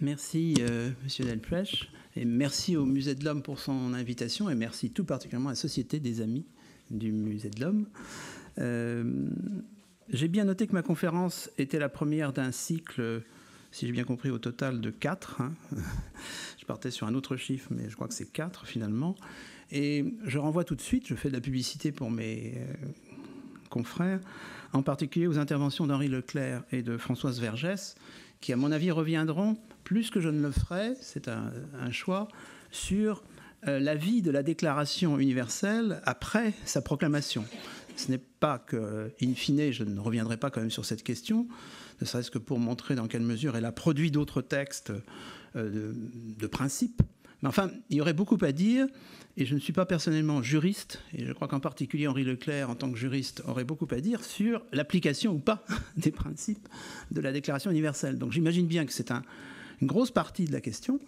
Merci, Monsieur Delpech, et merci au Musée de l'Homme pour son invitation, et merci tout particulièrement à la Société des Amis du Musée de l'Homme. J'ai bien noté que ma conférence était la première d'un cycle, si j'ai bien compris, au total de 4. Hein. Je partais sur un autre chiffre, mais je crois que c'est 4 finalement. Et je renvoie tout de suite, je fais de la publicité pour mes confrères, en particulier aux interventions d'Henri Leclerc et de Françoise Vergès, qui, à mon avis, reviendront, plus que je ne le ferai, c'est un choix, sur la vie de la Déclaration universelle après sa proclamation. Ce n'est pas que, in fine, je ne reviendrai pas quand même sur cette question, ne serait-ce que pour montrer dans quelle mesure elle a produit d'autres textes de principe. Mais enfin, il y aurait beaucoup à dire, et je ne suis pas personnellement juriste, et je crois qu'en particulier Henri Leclerc, en tant que juriste, aurait beaucoup à dire sur l'application ou pas des principes de la Déclaration universelle. Donc j'imagine bien que c'est une grosse partie de la question.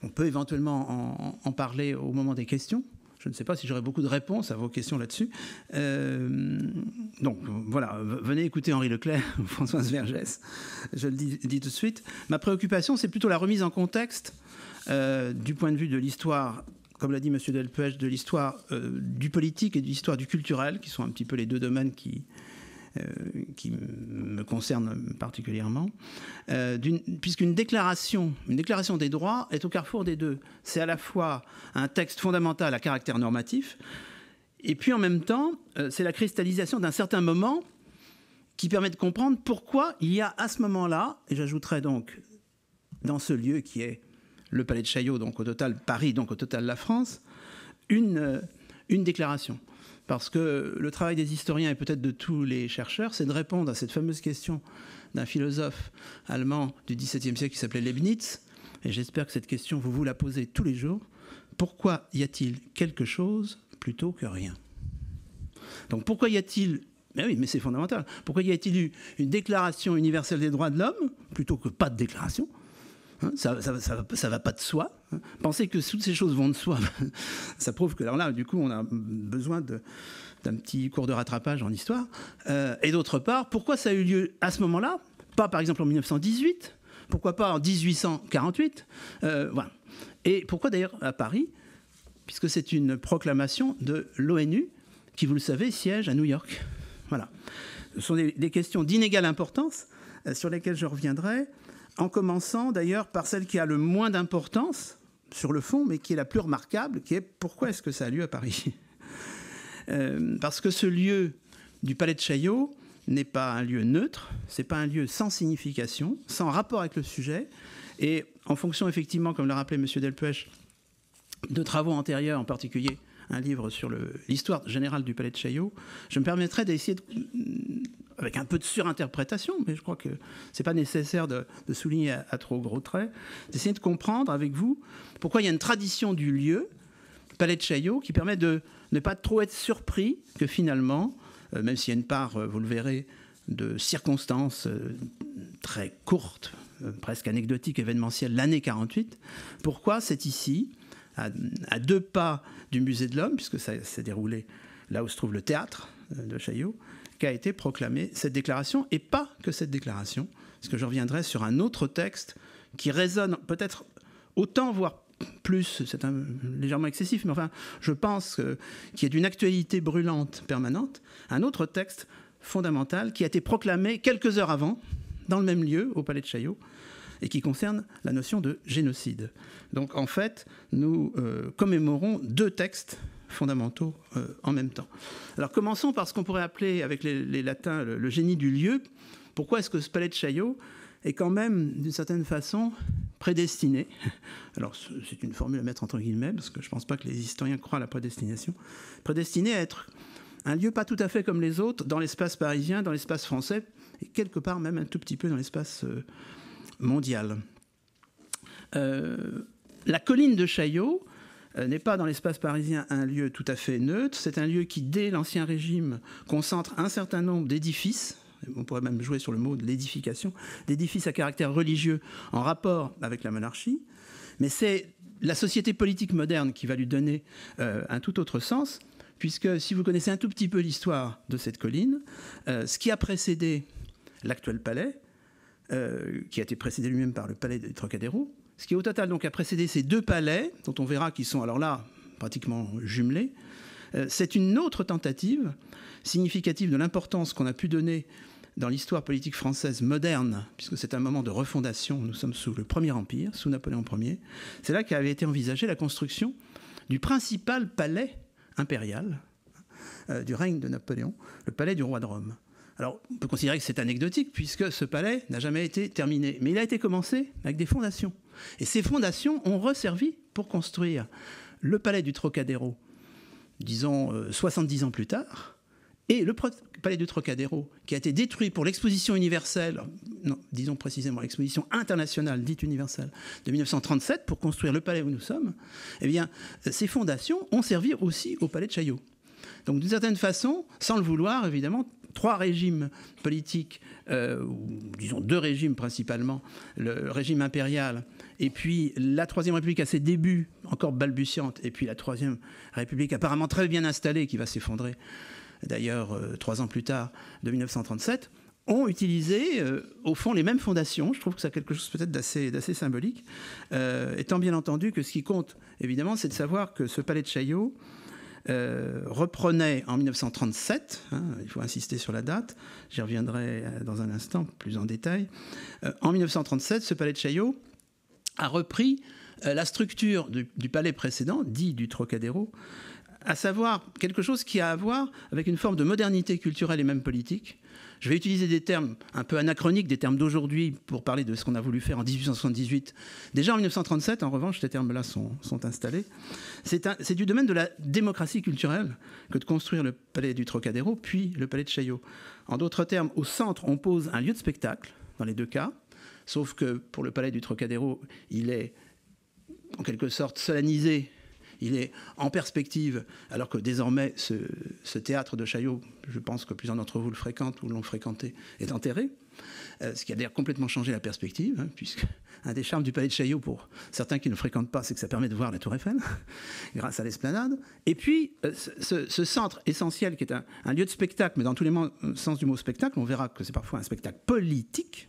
On peut éventuellement en parler au moment des questions. Je ne sais pas si j'aurai beaucoup de réponses à vos questions là-dessus. Donc voilà, venez écouter Henri Leclerc ou Françoise Vergès. Je le dis tout de suite. Ma préoccupation, c'est plutôt la remise en contexte du point de vue de l'histoire, comme l'a dit M. Delpech, de l'histoire du politique et de l'histoire du culturel, qui sont un petit peu les deux domaines qui me concernent particulièrement, puisqu'une déclaration des droits est au carrefour des deux. C'est à la fois un texte fondamental à caractère normatif, et puis en même temps, c'est la cristallisation d'un certain moment qui permet de comprendre pourquoi il y a à ce moment-là, et j'ajouterai donc dans ce lieu qui est le Palais de Chaillot, donc au total Paris, donc au total la France, une déclaration. Parce que le travail des historiens et peut-être de tous les chercheurs, c'est de répondre à cette fameuse question d'un philosophe allemand du XVIIe siècle qui s'appelait Leibniz. Et j'espère que cette question, vous la posez tous les jours. Pourquoi y a-t-il quelque chose plutôt que rien? Donc pourquoi y a-t-il... Mais oui, mais c'est fondamental. Pourquoi y a-t-il eu une déclaration universelle des droits de l'homme plutôt que pas de déclaration? Ça va pas de soi. Penser que toutes ces choses vont de soi, ça prouve que alors là, du coup, on a besoin d'un petit cours de rattrapage en histoire. Et d'autre part, pourquoi ça a eu lieu à ce moment-là? Pas par exemple en 1918, pourquoi pas en 1848 voilà. Et pourquoi d'ailleurs à Paris? Puisque c'est une proclamation de l'ONU qui, vous le savez, siège à New York. Voilà. Ce sont des questions d'inégale importance sur lesquelles je reviendrai, en commençant d'ailleurs par celle qui a le moins d'importance sur le fond, mais qui est la plus remarquable, qui est pourquoi est-ce que ça a lieu à Paris? Parce que ce lieu du Palais de Chaillot n'est pas un lieu neutre, c'est pas un lieu sans signification, sans rapport avec le sujet, et en fonction effectivement, comme l'a rappelé M. Delpech, de travaux antérieurs, en particulier un livre sur l'histoire générale du Palais de Chaillot, je me permettrai d'essayer avec un peu de surinterprétation, mais je crois que ce n'est pas nécessaire de souligner à trop gros traits, d'essayer de comprendre avec vous pourquoi il y a une tradition du lieu, Palais de Chaillot, qui permet de ne pas trop être surpris que finalement, même s'il y a une part, vous le verrez, de circonstances très courtes, presque anecdotiques, événementielles, l'année 48, pourquoi c'est ici, à 2 pas du Musée de l'Homme, puisque ça s'est déroulé là où se trouve le théâtre de Chaillot, qu'a été proclamée cette déclaration, et pas que cette déclaration, parce que je reviendrai sur un autre texte qui résonne peut-être autant, voire plus, c'est légèrement excessif, mais enfin, je pense qu'il y a d'une actualité brûlante permanente, un autre texte fondamental qui a été proclamé quelques heures avant, dans le même lieu, au Palais de Chaillot, et qui concerne la notion de génocide. Donc en fait, nous commémorons 2 textes fondamentaux en même temps. Alors commençons par ce qu'on pourrait appeler avec les latins le génie du lieu. Pourquoi est-ce que ce Palais de Chaillot est quand même d'une certaine façon prédestiné? Alors c'est une formule à mettre entre guillemets, parce que je ne pense pas que les historiens croient à la prédestination. Prédestiné à être un lieu pas tout à fait comme les autres dans l'espace parisien, dans l'espace français, et quelque part même un tout petit peu dans l'espace mondial. La colline de Chaillot n'est pas dans l'espace parisien un lieu tout à fait neutre, c'est un lieu qui, dès l'Ancien Régime, concentre un certain nombre d'édifices, on pourrait même jouer sur le mot de l'édification, d'édifices à caractère religieux en rapport avec la monarchie, mais c'est la société politique moderne qui va lui donner un tout autre sens, puisque si vous connaissez un tout petit peu l'histoire de cette colline, ce qui a précédé l'actuel palais, qui a été précédé lui-même par le palais de Trocadéro, ce qui au total donc a précédé ces 2 palais, dont on verra qu'ils sont alors là pratiquement jumelés. C'est une autre tentative significative de l'importance qu'on a pu donner dans l'histoire politique française moderne, puisque c'est un moment de refondation, nous sommes sous le Premier Empire, sous Napoléon Ier. C'est là qu'avait été envisagée la construction du principal palais impérial du règne de Napoléon, le palais du roi de Rome. Alors, on peut considérer que c'est anecdotique, puisque ce palais n'a jamais été terminé. Mais il a été commencé avec des fondations. Et ces fondations ont resservi pour construire le palais du Trocadéro, disons 70 ans plus tard, et le palais du Trocadéro, qui a été détruit pour l'exposition universelle, non, disons précisément l'exposition internationale dite universelle de 1937, pour construire le palais où nous sommes, eh bien, ces fondations ont servi aussi au palais de Chaillot. Donc, d'une certaine façon, sans le vouloir, évidemment, 3 régimes politiques, ou disons 2 régimes principalement, le régime impérial et puis la Troisième République à ses débuts, encore balbutiante, et puis la Troisième République apparemment très bien installée, qui va s'effondrer d'ailleurs 3 ans plus tard, de 1937, ont utilisé au fond les mêmes fondations. Je trouve que ça a quelque chose peut-être d'assez symbolique, étant bien entendu que ce qui compte évidemment, c'est de savoir que ce palais de Chaillot reprenait en 1937, il faut insister sur la date, j'y reviendrai dans un instant plus en détail. En 1937, ce palais de Chaillot a repris la structure du palais précédent, dit du Trocadéro, à savoir quelque chose qui a à voir avec une forme de modernité culturelle et même politique. Je vais utiliser des termes un peu anachroniques, des termes d'aujourd'hui, pour parler de ce qu'on a voulu faire en 1878. Déjà en 1937, en revanche, ces termes-là sont installés. C'est du domaine de la démocratie culturelle que de construire le palais du Trocadéro, puis le palais de Chaillot. En d'autres termes, au centre, on pose un lieu de spectacle, dans les 2 cas, sauf que pour le palais du Trocadéro, il est en quelque sorte solennisé, il est en perspective, alors que désormais, ce théâtre de Chaillot, je pense que plusieurs d'entre vous le fréquentent ou l'ont fréquenté, est enterré. Ce qui a d'ailleurs complètement changé la perspective, puisque un des charmes du palais de Chaillot, pour certains qui ne le fréquentent pas, c'est que ça permet de voir la Tour Eiffel, grâce à l'esplanade. Et puis, ce centre essentiel, qui est un lieu de spectacle, mais dans tous les sens du mot spectacle, on verra que c'est parfois un spectacle politique,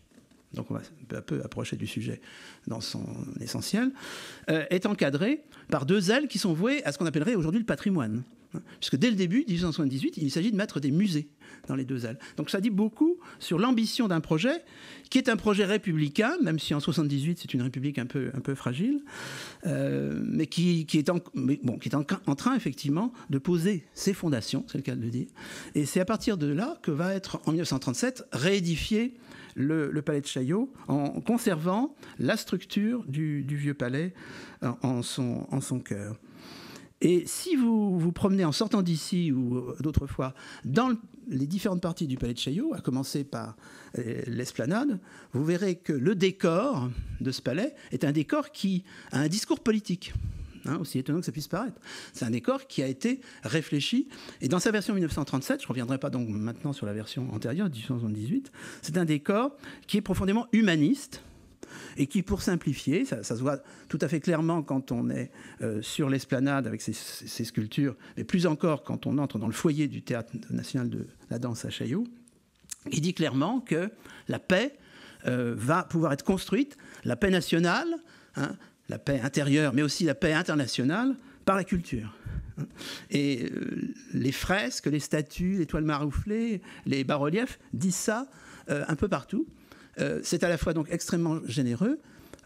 donc on va peu à peu approcher du sujet dans son essentiel, est encadré par 2 ailes qui sont vouées à ce qu'on appellerait aujourd'hui le patrimoine. Puisque dès le début, 1878, il s'agit de mettre des musées dans les 2 ailes. Donc ça dit beaucoup sur l'ambition d'un projet, qui est un projet républicain, même si en 78 c'est une république un peu fragile, mais qui est en train effectivement de poser ses fondations, c'est le cas de le dire. Et c'est à partir de là que va être en 1937 réédifié le palais de Chaillot, en conservant la structure du vieux palais en son cœur. Et si vous vous promenez en sortant d'ici ou d'autres fois dans les différentes parties du palais de Chaillot, à commencer par l'esplanade, vous verrez que le décor de ce palais est un décor qui a un discours politique. Aussi étonnant que ça puisse paraître. C'est un décor qui a été réfléchi. Et dans sa version 1937, je ne reviendrai pas donc maintenant sur la version antérieure, 1878, c'est un décor qui est profondément humaniste et qui, pour simplifier, ça se voit tout à fait clairement quand on est sur l'esplanade avec ces sculptures, mais plus encore quand on entre dans le foyer du Théâtre national de la danse à Chaillot, il dit clairement que la paix va pouvoir être construite, la paix nationale, la paix intérieure, mais aussi la paix internationale, par la culture. Et les fresques, les statues, les toiles marouflées, les bas-reliefs disent ça un peu partout. C'est à la fois donc extrêmement généreux.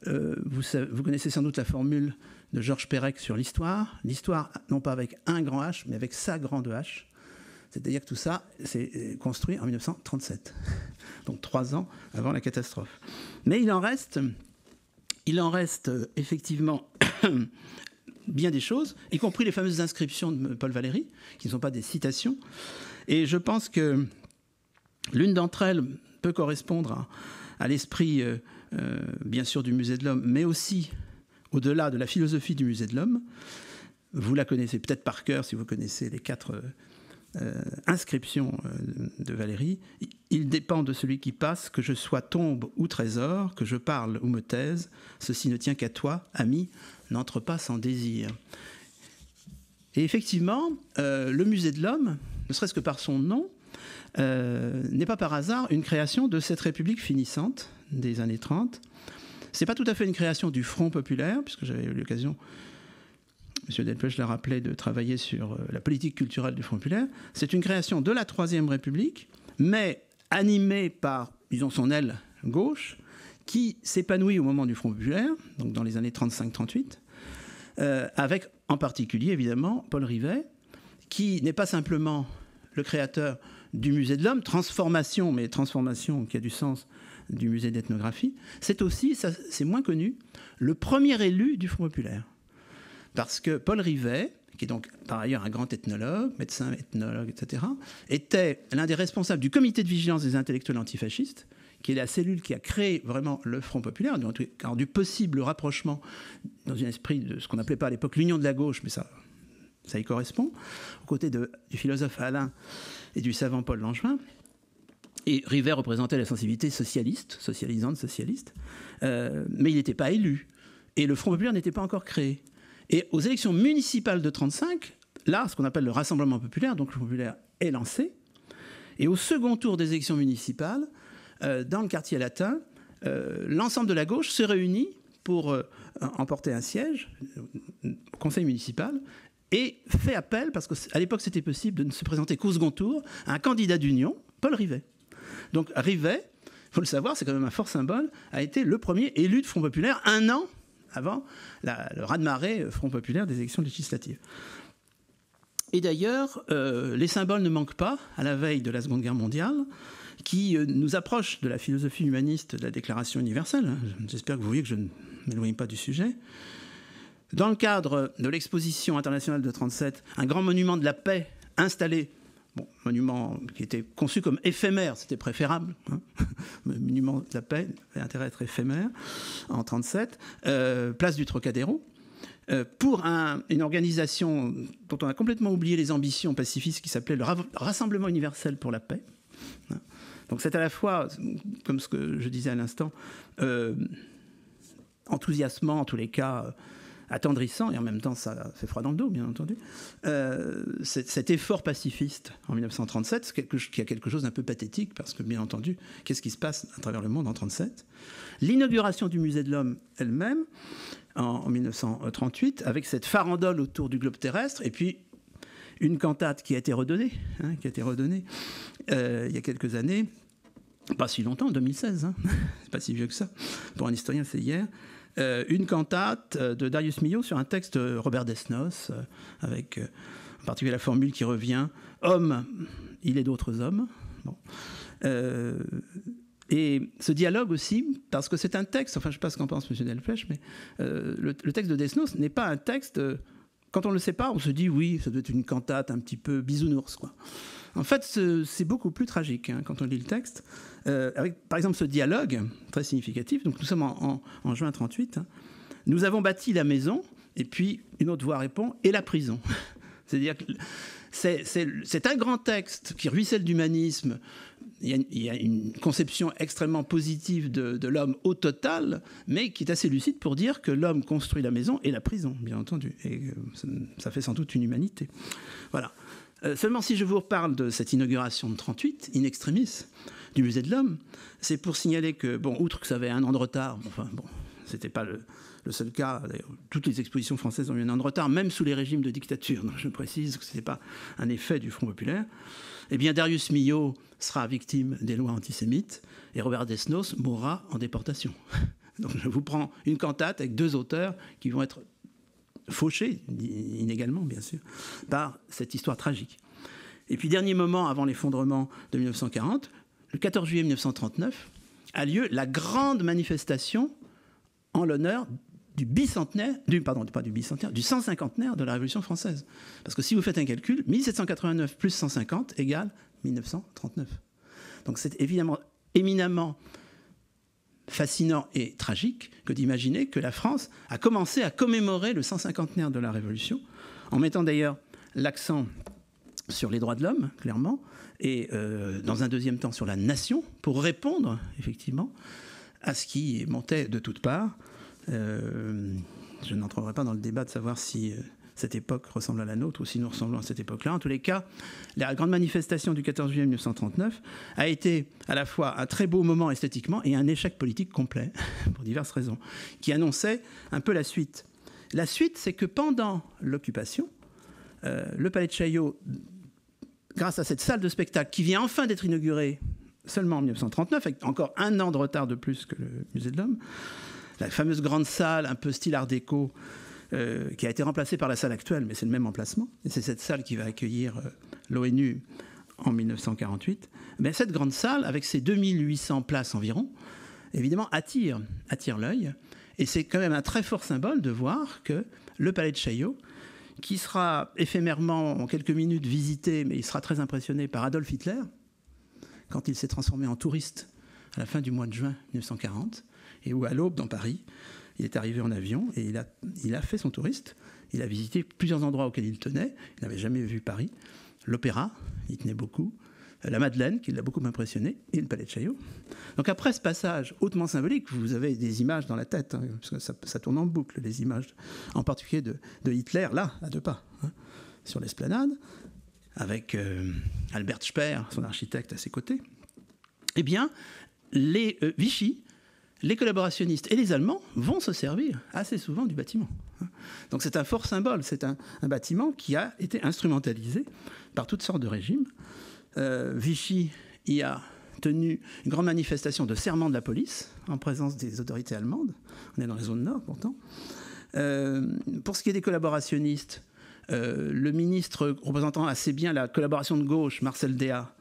Vous connaissez sans doute la formule de Georges Perec sur l'histoire. L'histoire, non pas avec un grand H, mais avec sa grande H. C'est-à-dire que tout ça, c'est construit en 1937. Donc 3 ans avant la catastrophe. Mais il en reste effectivement bien des choses, y compris les fameuses inscriptions de Paul Valéry, qui ne sont pas des citations. Et je pense que l'une d'entre elles peut correspondre à l'esprit, bien sûr, du Musée de l'Homme, mais aussi au-delà de la philosophie du Musée de l'Homme. Vous la connaissez peut-être par cœur si vous connaissez les 4 inscriptions de Valéry. Il dépend de celui qui passe, que je sois tombe ou trésor, que je parle ou me taise, ceci ne tient qu'à toi, ami, n'entre pas sans désir. Et effectivement, le Musée de l'Homme, ne serait-ce que par son nom, n'est pas par hasard une création de cette République finissante des années 30. Ce n'est pas tout à fait une création du Front populaire, puisque j'avais eu l'occasion, M. Delpech l'a rappelé, de travailler sur la politique culturelle du Front populaire. C'est une création de la Troisième République, mais animée par, disons, son aile gauche, qui s'épanouit au moment du Front populaire, donc dans les années 35-38, avec en particulier, évidemment, Paul Rivet, qui n'est pas simplement le créateur du Musée de l'Homme, transformation, mais transformation qui a du sens, du Musée d'ethnographie, c'est aussi, ça, c'est moins connu, le premier élu du Front populaire. Parce que Paul Rivet, qui est donc par ailleurs un grand ethnologue, médecin, ethnologue, etc., était l'un des responsables du comité de vigilance des intellectuels antifascistes, qui est la cellule qui a créé vraiment le Front populaire, du possible rapprochement dans un esprit de ce qu'on n'appelait pas à l'époque l'union de la gauche, mais ça y correspond, aux côtés du philosophe Alain et du savant Paul Langevin. Et Rivet représentait la sensibilité socialiste, socialisante, socialiste, mais il n'était pas élu. Et le Front populaire n'était pas encore créé. Et aux élections municipales de 1935, là, ce qu'on appelle le Rassemblement populaire, donc le Front populaire est lancé. Et au second tour des élections municipales, dans le quartier latin, l'ensemble de la gauche se réunit pour emporter un siège au conseil municipal et fait appel, parce qu'à l'époque c'était possible de ne se présenter qu'au second tour, à un candidat d'union, Paul Rivet. Donc Rivet, il faut le savoir, c'est quand même un fort symbole, a été le premier élu de Front populaire un an avant le raz-de-marée Front populaire des élections législatives. Et d'ailleurs, les symboles ne manquent pas à la veille de la Seconde Guerre mondiale, qui nous approche de la philosophie humaniste de la Déclaration universelle. J'espère que vous voyez que je ne m'éloigne pas du sujet. Dans le cadre de l'exposition internationale de 1937, un grand monument de la paix installé, monument qui était conçu comme éphémère, c'était préférable, hein, le monument de la paix avait intérêt à être éphémère, en 1937, place du Trocadéro, pour une organisation dont on a complètement oublié les ambitions pacifistes, qui s'appelait le Rassemblement universel pour la paix. Donc c'est à la fois, comme ce que je disais à l'instant, enthousiasmant, en tous les cas, attendrissant, et en même temps ça fait froid dans le dos, bien entendu, cet effort pacifiste en 1937, qui a quelque chose d'un peu pathétique, parce que, bien entendu, qu'est-ce qui se passe à travers le monde en 1937 ? L'inauguration du Musée de l'Homme elle-même, en 1938, avec cette farandole autour du globe terrestre, et puis une cantate qui a été redonnée, il y a quelques années, pas si longtemps, en 2016, hein, c'est pas si vieux que ça, pour un historien c'est hier, une cantate de Darius Milhaud sur un texte de Robert Desnos, avec en particulier la formule qui revient « Homme, il est d'autres hommes ». Bon. Et ce dialogue aussi, parce que c'est un texte, enfin je ne sais pas ce qu'en pense M. Delpech, mais le texte de Desnos n'est pas un texte... Quand on ne le sait pas, on se dit oui, ça doit être une cantate un petit peu bisounours, quoi. En fait, c'est beaucoup plus tragique, hein, quand on lit le texte. Avec, par exemple, ce dialogue très significatif. Donc, nous sommes en juin 1938. Hein. Nous avons bâti la maison, et puis une autre voix répond, et la prison. C'est-à-dire que c'est un grand texte qui ruisselle d'humanisme. Il y a une conception extrêmement positive de l'homme au total, mais qui est assez lucide pour dire que l'homme construit la maison et la prison, bien entendu. Et ça fait sans doute une humanité. Voilà. Seulement, si je vous reparle de cette inauguration de 1938, in extremis, du Musée de l'Homme, c'est pour signaler que, bon, outre que ça avait un an de retard, enfin, bon, c'était pas le seul cas. D'ailleurs, toutes les expositions françaises ont eu un an de retard, même sous les régimes de dictature. Donc je précise que ce n'était pas un effet du Front populaire. Eh bien, Darius Milhaud sera victime des lois antisémites et Robert Desnos mourra en déportation. Donc je vous prends une cantate avec deux auteurs qui vont être fauchés, inégalement bien sûr, par cette histoire tragique. Et puis, dernier moment avant l'effondrement de 1940, le 14 juillet 1939, a lieu la grande manifestation en l'honneur du bicentenaire, du 150aire de la Révolution française. Parce que si vous faites un calcul, 1789 plus 150 égale 1939. Donc c'est évidemment éminemment fascinant et tragique que d'imaginer que la France a commencé à commémorer le 150aire de la Révolution, en mettant d'ailleurs l'accent sur les droits de l'homme, clairement, et dans un deuxième temps sur la nation, pour répondre effectivement à ce qui montait de toutes parts. Je n'entrerai pas dans le débat de savoir si cette époque ressemble à la nôtre, ou si nous ressemblons à cette époque-là. En tous les cas, la grande manifestation du 14 juillet 1939 a été à la fois un très beau moment esthétiquement et un échec politique complet, pour diverses raisons, qui annonçait un peu la suite. La suite, c'est que pendant l'occupation, le Palais de Chaillot, grâce à cette salle de spectacle qui vient enfin d'être inaugurée seulement en 1939, avec encore un an de retard de plus que le Musée de l'Homme, la fameuse grande salle un peu style art déco, qui a été remplacée par la salle actuelle, mais c'est le même emplacement, et c'est cette salle qui va accueillir l'ONU en 1948, mais cette grande salle, avec ses 2800 places environ, évidemment attire l'œil, et c'est quand même un très fort symbole de voir que le Palais de Chaillot, qui sera éphémèrement, en quelques minutes, visité, mais il sera très impressionné par Adolf Hitler, quand il s'est transformé en touriste à la fin du mois de juin 1940, et où à l'aube dans Paris, il est arrivé en avion et il a fait son touriste. Il a visité plusieurs endroits auxquels il tenait. Il n'avait jamais vu Paris. L'Opéra, il tenait beaucoup. La Madeleine, qui l'a beaucoup impressionné, et le Palais de Chaillot. Donc après ce passage hautement symbolique, vous avez des images dans la tête, hein, parce que ça tourne en boucle, les images, en particulier de Hitler, là, à 2 pas, hein, sur l'esplanade, avec Albert Speer, son architecte, à ses côtés. Eh bien, les Vichy, les collaborationnistes et les Allemands vont se servir assez souvent du bâtiment. Donc c'est un fort symbole, c'est un bâtiment qui a été instrumentalisé par toutes sortes de régimes. Vichy y a tenu une grande manifestation de serment de la police en présence des autorités allemandes. On est dans les zones nord pourtant. Pour ce qui est des collaborationnistes, le ministre représentant assez bien la collaboration de gauche, Marcel Déat,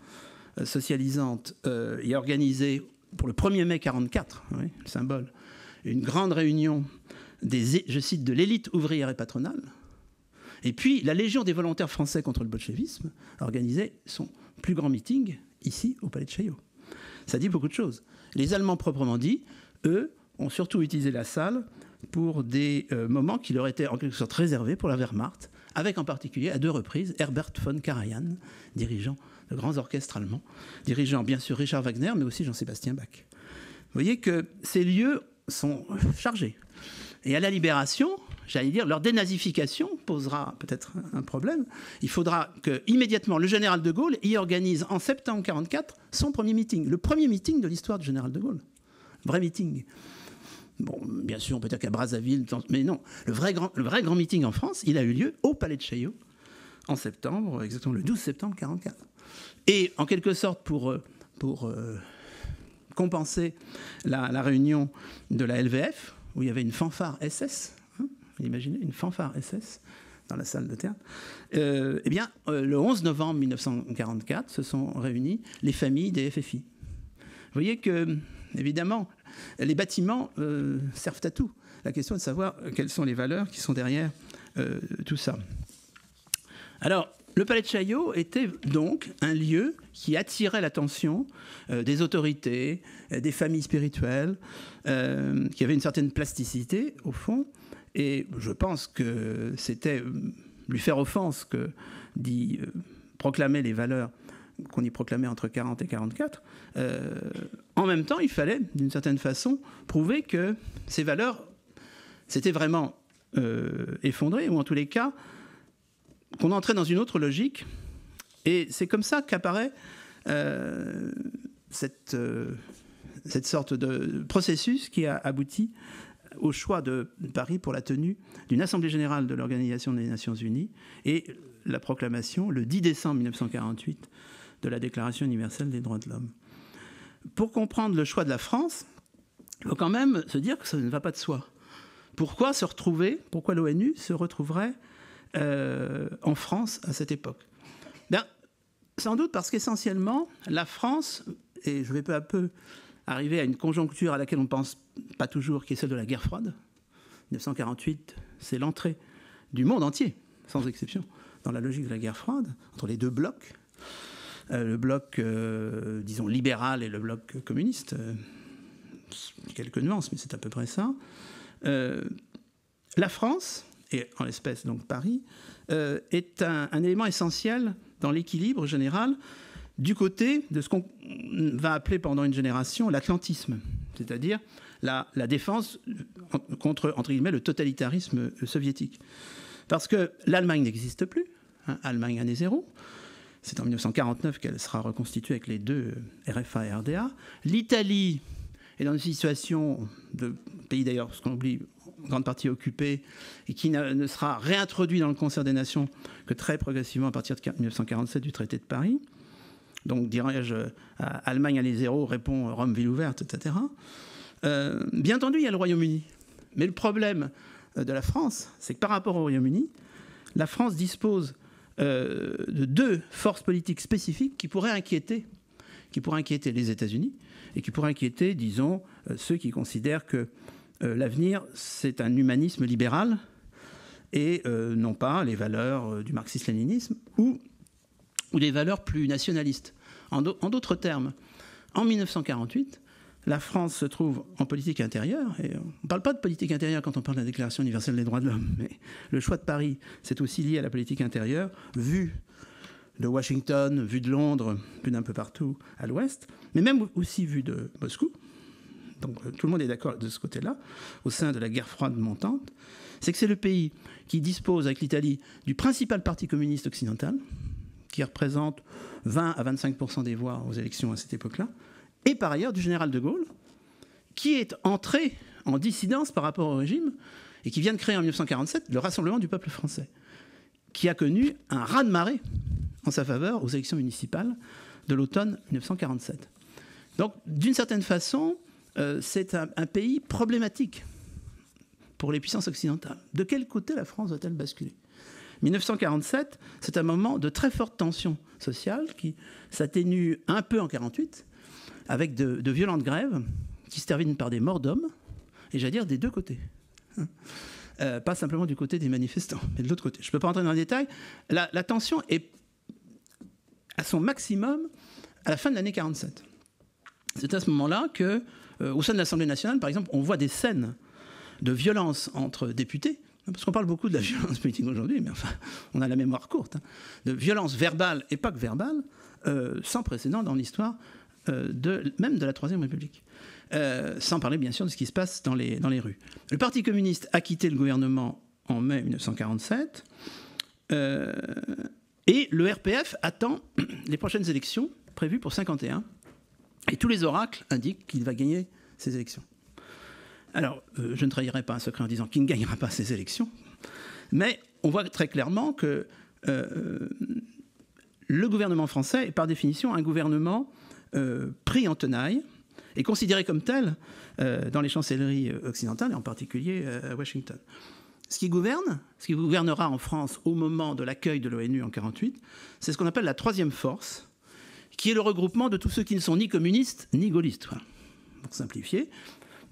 socialisante, y a organisé pour le 1er mai 1944, oui, le symbole, une grande réunion je cite, de l'élite ouvrière et patronale. Et puis, la Légion des volontaires français contre le bolchevisme a organisé son plus grand meeting ici, au Palais de Chaillot. Ça dit beaucoup de choses. Les Allemands proprement dit, eux, ont surtout utilisé la salle pour des moments qui leur étaient en quelque sorte réservés pour la Wehrmacht, avec en particulier, à 2 reprises, Herbert von Karajan, dirigeant de grands orchestres allemands, dirigeant bien sûr Richard Wagner, mais aussi Jean-Sébastien Bach. Vous voyez que ces lieux sont chargés. Et à la Libération, j'allais dire, leur dénazification posera peut-être un problème. Il faudra que, immédiatement, le général de Gaulle y organise en septembre 1944 son premier meeting, le premier meeting de l'histoire du général de Gaulle. Vrai meeting. Bon, bien sûr, on peut dire qu'à Brazzaville, mais non, le vrai grand meeting en France, il a eu lieu au Palais de Chaillot en septembre, exactement le 12 septembre 1944. Et en quelque sorte, pour compenser la réunion de la LVF, où il y avait une fanfare SS, hein, vous imaginez, une fanfare SS dans la salle de théâtre, eh bien, le 11 novembre 1944, se sont réunies les familles des FFI. Vous voyez que, évidemment, les bâtiments servent à tout. La question est de savoir quelles sont les valeurs qui sont derrière tout ça. Alors, le Palais de Chaillot était donc un lieu qui attirait l'attention des autorités, des familles spirituelles, qui avait une certaine plasticité, au fond. Et je pense que c'était lui faire offense que d'y proclamer les valeurs qu'on y proclamait entre 40 et 44. En même temps, il fallait, d'une certaine façon, prouver que ces valeurs s'étaient vraiment effondrées, ou en tous les cas, qu'on entrait dans une autre logique. Et c'est comme ça qu'apparaît cette sorte de processus qui a abouti au choix de Paris pour la tenue d'une Assemblée générale de l'Organisation des Nations Unies et la proclamation, le 10 décembre 1948, de la Déclaration universelle des droits de l'homme. Pour comprendre le choix de la France, il faut quand même se dire que ça ne va pas de soi. Pourquoi l'ONU se retrouverait en France à cette époque? Bien, sans doute parce qu'essentiellement, la France, et je vais peu à peu arriver à une conjoncture à laquelle on ne pense pas toujours, qui est celle de la guerre froide. 1948, c'est l'entrée du monde entier, sans exception, dans la logique de la guerre froide, entre les 2 blocs. Le bloc, disons, libéral et le bloc communiste. Quelques nuances, mais c'est à peu près ça. La France, et en l'espèce donc Paris, est un élément essentiel dans l'équilibre général du côté de ce qu'on va appeler pendant une génération l'atlantisme, c'est-à-dire la défense contre, entre guillemets, le totalitarisme soviétique. Parce que l'Allemagne n'existe plus, hein, Allemagne année zéro. C'est en 1949 qu'elle sera reconstituée avec les deux RFA et RDA. L'Italie est dans une situation de pays d'ailleurs, parce qu'on oublie, en grande partie occupé, et qui ne sera réintroduit dans le concert des nations que très progressivement à partir de 1947 du traité de Paris. Donc, dirais-je, Allemagne année zéro répond Rome ville ouverte, etc. Bien entendu, il y a le Royaume-Uni. Mais le problème de la France, c'est que par rapport au Royaume-Uni, la France dispose de deux forces politiques spécifiques qui pourraient inquiéter les États-Unis et qui pourraient inquiéter, disons, ceux qui considèrent que l'avenir, c'est un humanisme libéral et non pas les valeurs du marxisme-léninisme ou des valeurs plus nationalistes. En d'autres termes, en 1948, la France se trouve en politique intérieure, et on ne parle pas de politique intérieure quand on parle de la Déclaration universelle des droits de l'homme, mais le choix de Paris, c'est aussi lié à la politique intérieure, vue de Washington, vue de Londres, vue d'un peu partout à l'ouest, mais même aussi vue de Moscou. Donc tout le monde est d'accord de ce côté-là, au sein de la guerre froide montante. C'est que c'est le pays qui dispose, avec l'Italie, du principal parti communiste occidental, qui représente 20 à 25% des voix aux élections à cette époque-là, et par ailleurs du général de Gaulle, qui est entré en dissidence par rapport au régime et qui vient de créer en 1947 le Rassemblement du peuple français, qui a connu un raz-de-marée en sa faveur aux élections municipales de l'automne 1947. Donc, d'une certaine façon, c'est un pays problématique pour les puissances occidentales. De quel côté la France va-t-elle basculer ? 1947, c'est un moment de très forte tension sociale qui s'atténue un peu en 1948, avec de violentes grèves qui se terminent par des morts d'hommes, et j'allais dire des deux côtés. Pas simplement du côté des manifestants, mais de l'autre côté. Je ne peux pas entrer dans les détails. La tension est à son maximum à la fin de l'année 1947. C'est à ce moment-là que, au sein de l'Assemblée nationale, par exemple, on voit des scènes de violence entre députés, parce qu'on parle beaucoup de la violence politique aujourd'hui, mais enfin, on a la mémoire courte, hein, de violence verbale et pas que verbale, sans précédent dans l'histoire même de la Troisième République. Sans parler bien sûr de ce qui se passe dans les rues. Le Parti communiste a quitté le gouvernement en mai 1947 et le RPF attend les prochaines élections prévues pour 1951 et tous les oracles indiquent qu'il va gagner ces élections. Alors, je ne trahirai pas un secret en disant qu'il ne gagnera pas ces élections, mais on voit très clairement que le gouvernement français est par définition un gouvernement pris en tenaille et considéré comme tel dans les chancelleries occidentales et en particulier à Washington. Ce qui gouvernera en France au moment de l'accueil de l'ONU en 1948, c'est ce qu'on appelle la troisième force, qui est le regroupement de tous ceux qui ne sont ni communistes ni gaullistes, pour simplifier.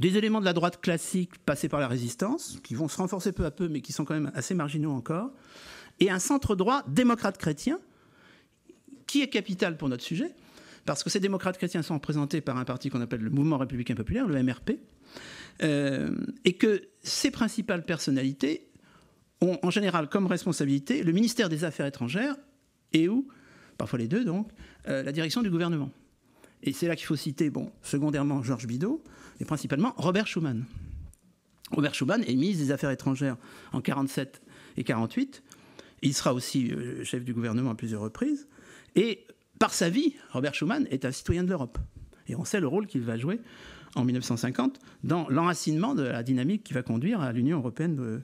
Des éléments de la droite classique passés par la résistance, qui vont se renforcer peu à peu, mais qui sont quand même assez marginaux encore, et un centre droit démocrate chrétien, qui est capital pour notre sujet, parce que ces démocrates chrétiens sont représentés par un parti qu'on appelle le Mouvement républicain populaire, le MRP, et que ces principales personnalités ont en général comme responsabilité le ministère des Affaires étrangères et ou, parfois les deux donc, la direction du gouvernement. Et c'est là qu'il faut citer, secondairement Georges Bidault, mais principalement Robert Schuman. Robert Schuman est ministre des Affaires étrangères en 1947 et 1948. Il sera aussi chef du gouvernement à plusieurs reprises. Et par sa vie, Robert Schuman est un citoyen de l'Europe. Et on sait le rôle qu'il va jouer en 1950 dans l'enracinement de la dynamique qui va conduire à l'Union européenne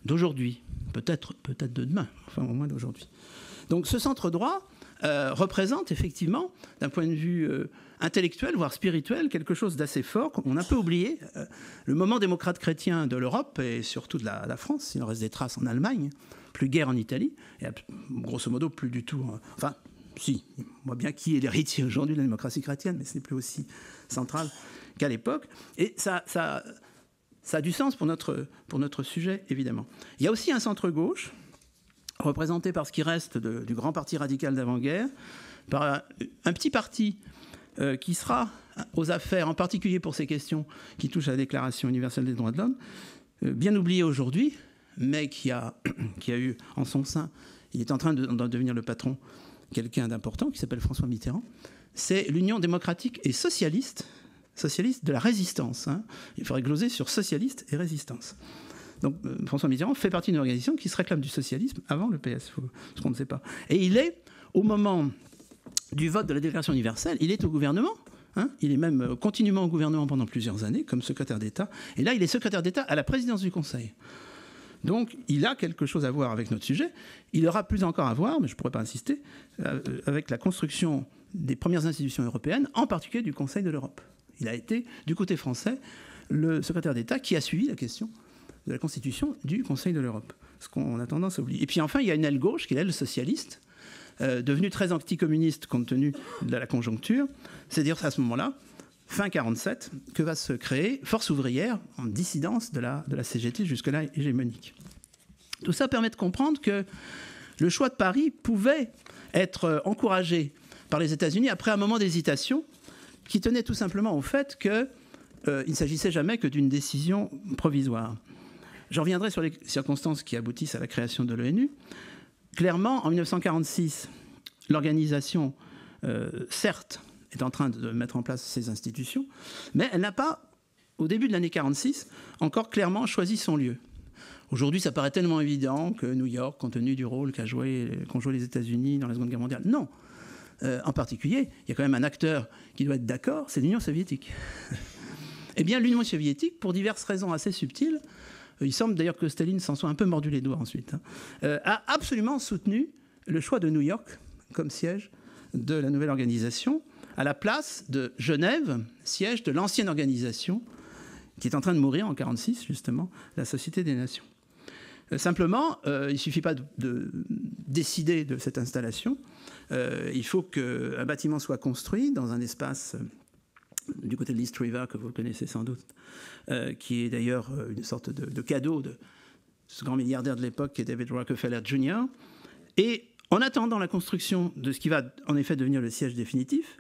d'aujourd'hui. Peut-être de demain, enfin au moins d'aujourd'hui. Donc ce centre droit représente effectivement, d'un point de vue intellectuel, voire spirituel, quelque chose d'assez fort. On a un peu oublié le moment démocrate chrétien de l'Europe et surtout de la France. Il en reste des traces en Allemagne, plus guère en Italie, et grosso modo plus du tout... Enfin, si, on voit bien qui est l'héritier aujourd'hui de la démocratie chrétienne, mais ce n'est plus aussi central qu'à l'époque. Et ça a du sens pour notre sujet, évidemment. Il y a aussi un centre-gauche, représenté par ce qui reste du grand parti radical d'avant-guerre, par un petit parti qui sera aux affaires, en particulier pour ces questions qui touchent à la Déclaration universelle des droits de l'homme, bien oublié aujourd'hui, mais qui a eu en son sein, il est en train d'en devenir le patron, quelqu'un d'important qui s'appelle François Mitterrand, c'est l'Union démocratique et socialiste de la résistance. Il faudrait gloser sur socialiste et résistance. Donc François Mitterrand fait partie d'une organisation qui se réclame du socialisme avant le PS, ce qu'on ne sait pas. Et il est, au moment du vote de la Déclaration universelle, il est au gouvernement. Il est même continuellement au gouvernement pendant plusieurs années, comme secrétaire d'État. Et là, il est secrétaire d'État à la présidence du Conseil. Donc, il a quelque chose à voir avec notre sujet. Il aura plus encore à voir, mais je ne pourrais pas insister, avec la construction des premières institutions européennes, en particulier du Conseil de l'Europe. Il a été, du côté français, le secrétaire d'État qui a suivi la question de la constitution du Conseil de l'Europe. Ce qu'on a tendance à oublier. Et puis enfin, il y a une aile gauche, qui est l'aile socialiste, devenue très anticommuniste compte tenu de la conjoncture. C'est-à-dire à ce moment-là, fin 1947, que va se créer Force ouvrière en dissidence de la CGT jusque-là hégémonique. Tout ça permet de comprendre que le choix de Paris pouvait être encouragé par les États-Unis après un moment d'hésitation qui tenait tout simplement au fait qu'il ne s'agissait jamais que d'une décision provisoire. Je reviendrai sur les circonstances qui aboutissent à la création de l'ONU. Clairement, en 1946, l'organisation, certes, est en train de mettre en place ses institutions, mais elle n'a pas, au début de l'année 1946, encore clairement choisi son lieu. Aujourd'hui, ça paraît tellement évident que New York, compte tenu du rôle qu'ont joué les États-Unis dans la Seconde Guerre mondiale. Non. En particulier, il y a quand même un acteur qui doit être d'accord, c'est l'Union soviétique. Eh bien, l'Union soviétique, pour diverses raisons assez subtiles, il semble d'ailleurs que Staline s'en soit un peu mordu les doigts ensuite, a absolument soutenu le choix de New York comme siège de la nouvelle organisation, à la place de Genève, siège de l'ancienne organisation, qui est en train de mourir en 1946, justement, la Société des Nations. Simplement, il ne suffit pas de décider de cette installation. Il faut qu'un bâtiment soit construit dans un espace du côté de l'East River, que vous connaissez sans doute, qui est d'ailleurs une sorte de cadeau de ce grand milliardaire de l'époque qui est David Rockefeller Jr. Et en attendant la construction de ce qui va en effet devenir le siège définitif,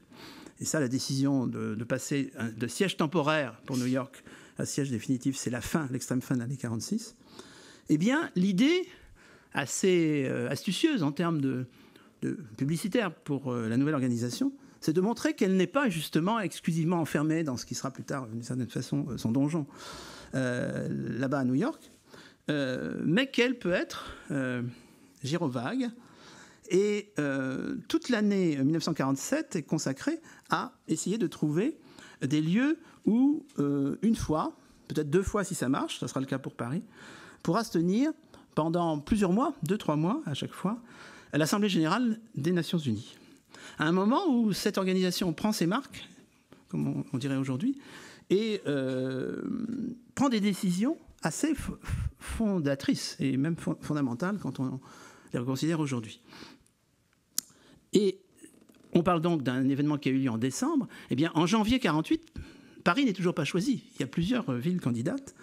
et ça, la décision de passer de siège temporaire pour New York à siège définitif, c'est l'extrême fin de l'année 1946, eh bien, l'idée assez astucieuse en termes de publicitaire pour la nouvelle organisation, c'est de montrer qu'elle n'est pas justement exclusivement enfermée dans ce qui sera plus tard, d'une certaine façon, son donjon, là-bas à New York, mais qu'elle peut être gyrovague. Et toute l'année 1947 est consacrée à essayer de trouver des lieux où, une fois, peut-être 2 fois si ça marche, ça sera le cas pour Paris, pourra se tenir pendant plusieurs mois, 2-3 mois à chaque fois, à l'Assemblée générale des Nations unies. À un moment où cette organisation prend ses marques, comme on dirait aujourd'hui, et prend des décisions assez fondatrices et même fondamentales quand on les reconsidère aujourd'hui. Et on parle donc d'un événement qui a eu lieu en décembre. Eh bien, en janvier 1948, Paris n'est toujours pas choisi. Il y a plusieurs villes candidates.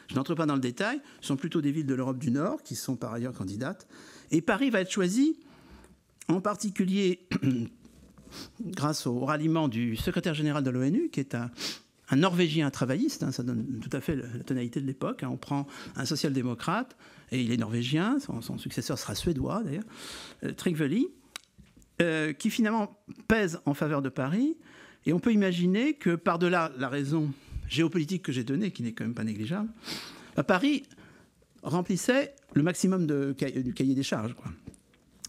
Je n'entre pas dans le détail. Ce sont plutôt des villes de l'Europe du Nord qui sont par ailleurs candidates. Et Paris va être choisi en particulier grâce au ralliement du secrétaire général de l'ONU, qui est un Norvégien travailliste. Ça donne tout à fait la tonalité de l'époque. On prend un social-démocrate, et il est norvégien. Son successeur sera suédois, d'ailleurs, Trygve qui finalement pèse en faveur de Paris. Et on peut imaginer que par-delà la raison géopolitique que j'ai donnée, qui n'est quand même pas négligeable, Paris remplissait le maximum du cahier des charges, quoi,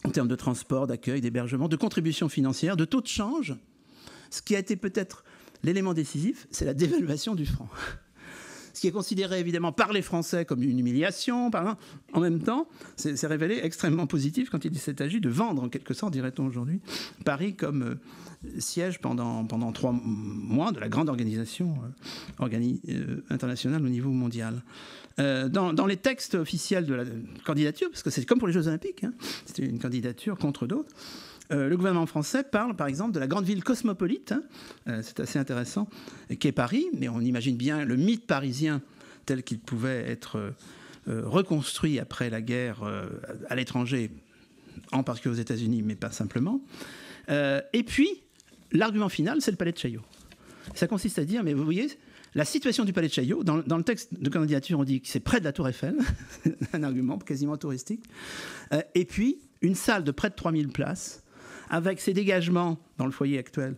en termes de transport, d'accueil, d'hébergement, de contributions financières, de taux de change. Ce qui a été peut-être l'élément décisif, c'est la dévaluation du franc. Ce qui est considéré évidemment par les Français comme une humiliation. En même temps, c'est révélé extrêmement positif quand il s'est agi de vendre, en quelque sorte, dirait-on aujourd'hui, Paris comme siège pendant 3 mois de la grande organisation internationale au niveau mondial. Dans les textes officiels de la candidature, parce que c'est comme pour les Jeux Olympiques, c'était une candidature contre d'autres, le gouvernement français parle, par exemple, de la grande ville cosmopolite, c'est assez intéressant, qui est Paris, mais on imagine bien le mythe parisien tel qu'il pouvait être reconstruit après la guerre à l'étranger, en particulier aux États-Unis, mais pas simplement. Et puis, l'argument final, c'est le palais de Chaillot. Ça consiste à dire, mais vous voyez, la situation du palais de Chaillot, dans le texte de candidature, on dit que c'est près de la Tour Eiffel, un argument quasiment touristique, et puis une salle de près de 3000 places, avec ses dégagements dans le foyer actuel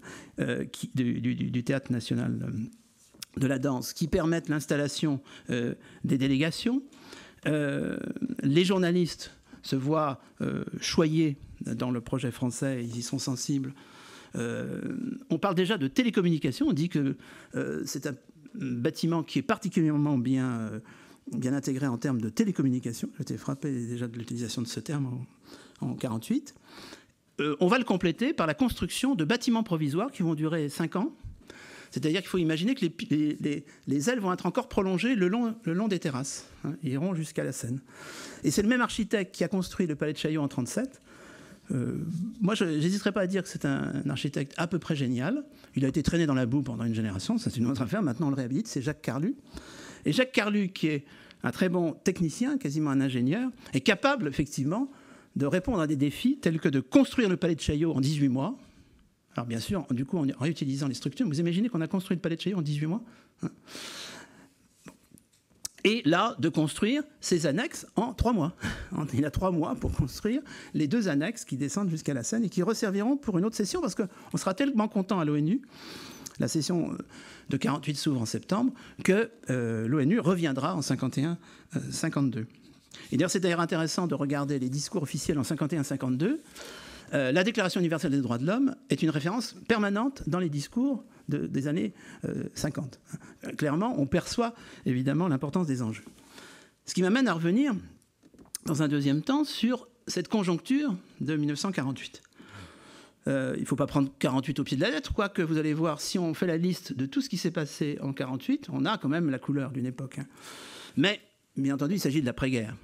du Théâtre National de la danse qui permettent l'installation des délégations. Les journalistes se voient choyés dans le projet français, ils y sont sensibles. On parle déjà de télécommunications, on dit que c'est un bâtiment qui est particulièrement bien intégré en termes de télécommunications. J'étais frappé déjà de l'utilisation de ce terme en 1948. On va le compléter par la construction de bâtiments provisoires qui vont durer 5 ans. C'est-à-dire qu'il faut imaginer que les ailes vont être encore prolongées le long des terrasses. Hein, ils iront jusqu'à la Seine. Et c'est le même architecte qui a construit le palais de Chaillot en 1937. Moi, je n'hésiterai pas à dire que c'est un architecte à peu près génial. Il a été traîné dans la boue pendant une génération, ça c'est une autre affaire. Maintenant, on le réhabilite, c'est Jacques Carlu. Et Jacques Carlu, qui est un très bon technicien, quasiment un ingénieur, est capable, effectivement, de répondre à des défis tels que de construire le palais de Chaillot en 18 mois. Alors bien sûr, du coup, en réutilisant les structures, vous imaginez qu'on a construit le palais de Chaillot en 18 mois, hein. Et là, de construire ces annexes en 3 mois. Il a 3 mois pour construire les 2 annexes qui descendent jusqu'à la Seine et qui resserviront pour une autre session, parce qu'on sera tellement content à l'ONU, la session de 48 s'ouvre en septembre, que l'ONU reviendra en 51-52. Et d'ailleurs, c'est d'ailleurs intéressant de regarder les discours officiels en 51-52. La Déclaration universelle des droits de l'homme est une référence permanente dans les discours des années 50. Clairement, on perçoit évidemment l'importance des enjeux. Ce qui m'amène à revenir, dans un deuxième temps, sur cette conjoncture de 1948. Il ne faut pas prendre 48 au pied de la lettre, quoique vous allez voir, si on fait la liste de tout ce qui s'est passé en 48, on a quand même la couleur d'une époque. Hein. Mais, bien entendu, il s'agit de l'après-guerre,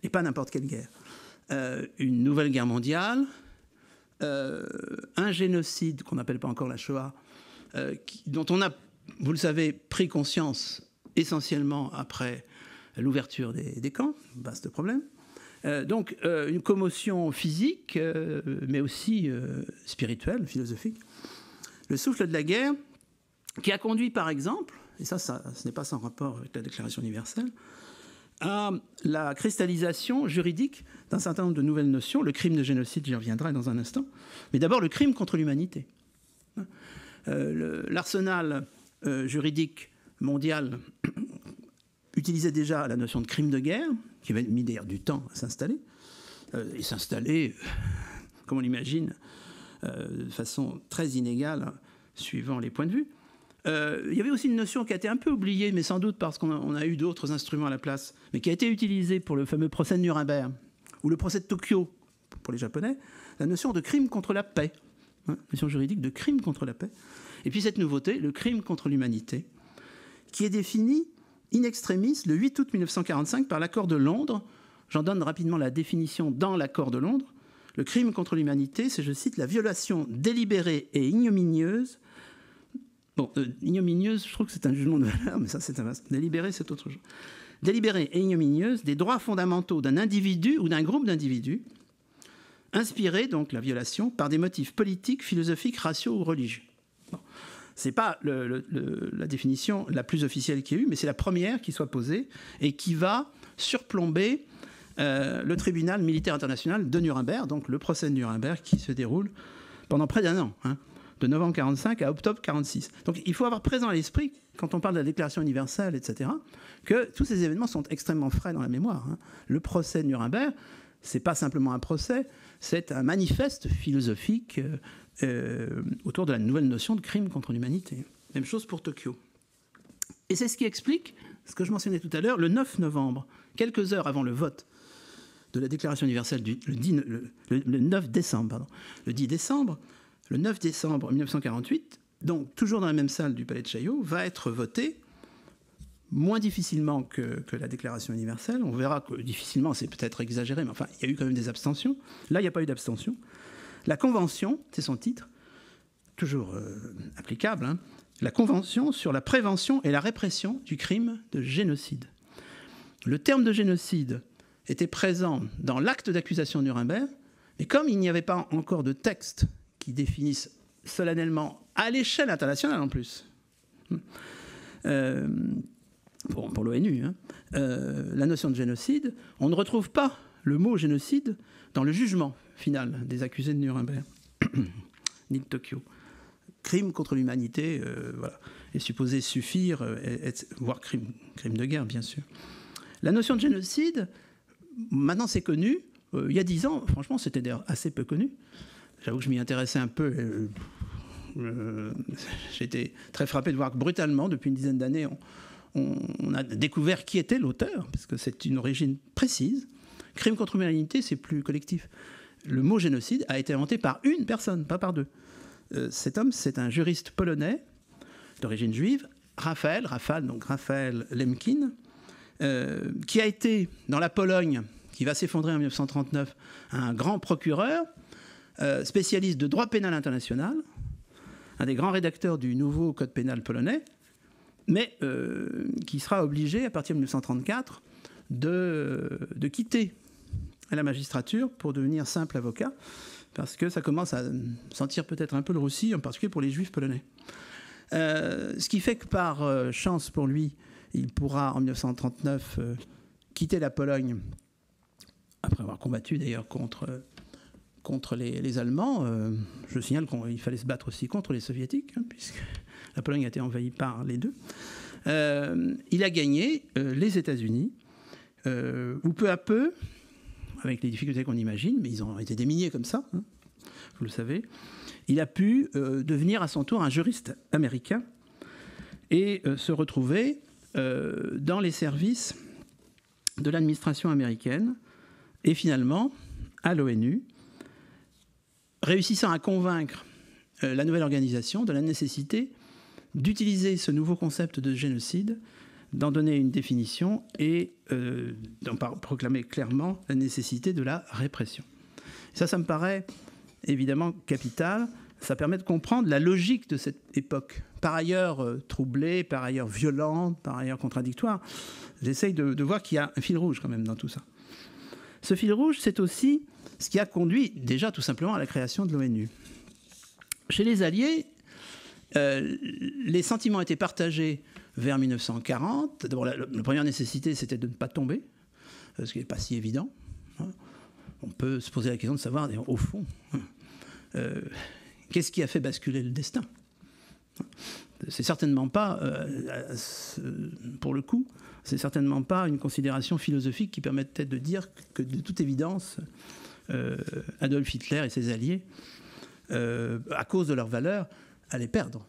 et pas n'importe quelle guerre. Une nouvelle guerre mondiale, un génocide qu'on n'appelle pas encore la Shoah, dont on a, vous le savez, pris conscience essentiellement après l'ouverture des camps, vaste problème. Donc une commotion physique, mais aussi spirituelle, philosophique. Le souffle de la guerre, qui a conduit par exemple, et ça ce n'est pas sans rapport avec la Déclaration universelle, à la cristallisation juridique d'un certain nombre de nouvelles notions. Le crime de génocide, j'y reviendrai dans un instant, mais d'abord le crime contre l'humanité. L'arsenal juridique mondial utilisait déjà la notion de crime de guerre, qui avait mis d'ailleurs du temps à s'installer, et s'installer, comme on l'imagine, de façon très inégale, suivant les points de vue. Il y avait aussi une notion qui a été un peu oubliée, mais sans doute parce qu'on a eu d'autres instruments à la place, mais qui a été utilisée pour le fameux procès de Nuremberg, ou le procès de Tokyo, pour les Japonais, la notion de crime contre la paix. Notion juridique de crime contre la paix. Et puis cette nouveauté, le crime contre l'humanité, qui est défini in extremis le 8 août 1945 par l'accord de Londres. J'en donne rapidement la définition dans l'accord de Londres. Le crime contre l'humanité, c'est, je cite, la violation délibérée et ignominieuse. Bon, ignominieuse, je trouve que c'est un jugement de valeur, mais ça c'est un vaste. Délibérée, c'est autre chose. Délibérée et ignominieuse des droits fondamentaux d'un individu ou d'un groupe d'individus, inspiré, donc la violation, par des motifs politiques, philosophiques, raciaux ou religieux. Bon. Ce n'est pas la définition la plus officielle qu'il y ait eu, mais c'est la première qui soit posée et qui va surplomber le tribunal militaire international de Nuremberg, donc le procès de Nuremberg qui se déroule pendant près d'1 an, hein, de novembre 1945 à octobre 1946. Donc il faut avoir présent à l'esprit, quand on parle de la Déclaration universelle, etc., que tous ces événements sont extrêmement frais dans la mémoire. Hein. Le procès de Nuremberg, ce n'est pas simplement un procès, c'est un manifeste philosophique autour de la nouvelle notion de crime contre l'humanité. Même chose pour Tokyo. Et c'est ce qui explique ce que je mentionnais tout à l'heure, le 9 novembre, quelques heures avant le vote de la Déclaration universelle le 9 décembre, pardon, le 10 décembre, le 9 décembre 1948, donc toujours dans la même salle du Palais de Chaillot, va être voté moins difficilement que la Déclaration universelle. On verra que difficilement, c'est peut-être exagéré, mais enfin, il y a eu quand même des abstentions. Là, il n'y a pas eu d'abstention. La Convention, c'est son titre, toujours applicable, hein, la Convention sur la prévention et la répression du crime de génocide. Le terme de génocide était présent dans l'acte d'accusation de Nuremberg, mais comme il n'y avait pas encore de texte qui définissent solennellement, à l'échelle internationale en plus, pour l'ONU, hein, la notion de génocide, on ne retrouve pas le mot génocide dans le jugement final des accusés de Nuremberg, ni de Tokyo. crime contre l'humanité voilà, est supposé suffire, voire crime de guerre, bien sûr. La notion de génocide, maintenant c'est connu. Il y a 10 ans, franchement, c'était d'ailleurs assez peu connu. J'avoue que je m'y intéressais un peu. J'ai été très frappé de voir que brutalement, depuis une dizaine d'années, on a découvert qui était l'auteur, parce que c'est une origine précise. Crime contre l'humanité, c'est plus collectif. Le mot génocide a été inventé par une personne, pas par deux. Cet homme, c'est un juriste polonais d'origine juive, Raphaël Lemkin, qui a été dans la Pologne, qui va s'effondrer en 1939, un grand procureur, spécialiste de droit pénal international, un des grands rédacteurs du nouveau code pénal polonais, mais qui sera obligé, à partir de 1934, de quitter la magistrature pour devenir simple avocat, parce que ça commence à sentir peut-être un peu le roussi, en particulier pour les juifs polonais. Ce qui fait que par chance pour lui, il pourra en 1939 quitter la Pologne, après avoir combattu d'ailleurs contre les Allemands. Je signale qu'il fallait se battre aussi contre les Soviétiques, puisque la Pologne a été envahie par les deux. Il a gagné les États-Unis, où peu à peu, avec les difficultés qu'on imagine, mais ils ont été déminés comme ça, vous le savez, il a pu devenir à son tour un juriste américain et se retrouver dans les services de l'administration américaine et finalement à l'ONU, réussissant à convaincre la nouvelle organisation de la nécessité d'utiliser ce nouveau concept de génocide, d'en donner une définition et d'en proclamer clairement la nécessité de la répression. Ça me paraît évidemment capital. Ça permet de comprendre la logique de cette époque, par ailleurs troublée, par ailleurs violente, par ailleurs contradictoire. J'essaye de voir qu'il y a un fil rouge quand même dans tout ça. Ce fil rouge, c'est aussi ce qui a conduit déjà tout simplement à la création de l'ONU. Chez les Alliés, les sentiments étaient partagés vers 1940. D'abord, la première nécessité, c'était de ne pas tomber, ce qui n'est pas si évident. On peut se poser la question de savoir, au fond, qu'est-ce qui a fait basculer le destin ? C'est certainement pas, pour le coup, c'est certainement pas une considération philosophique qui permettrait de dire que, de toute évidence, Adolf Hitler et ses alliés, à cause de leurs valeurs, allaient perdre.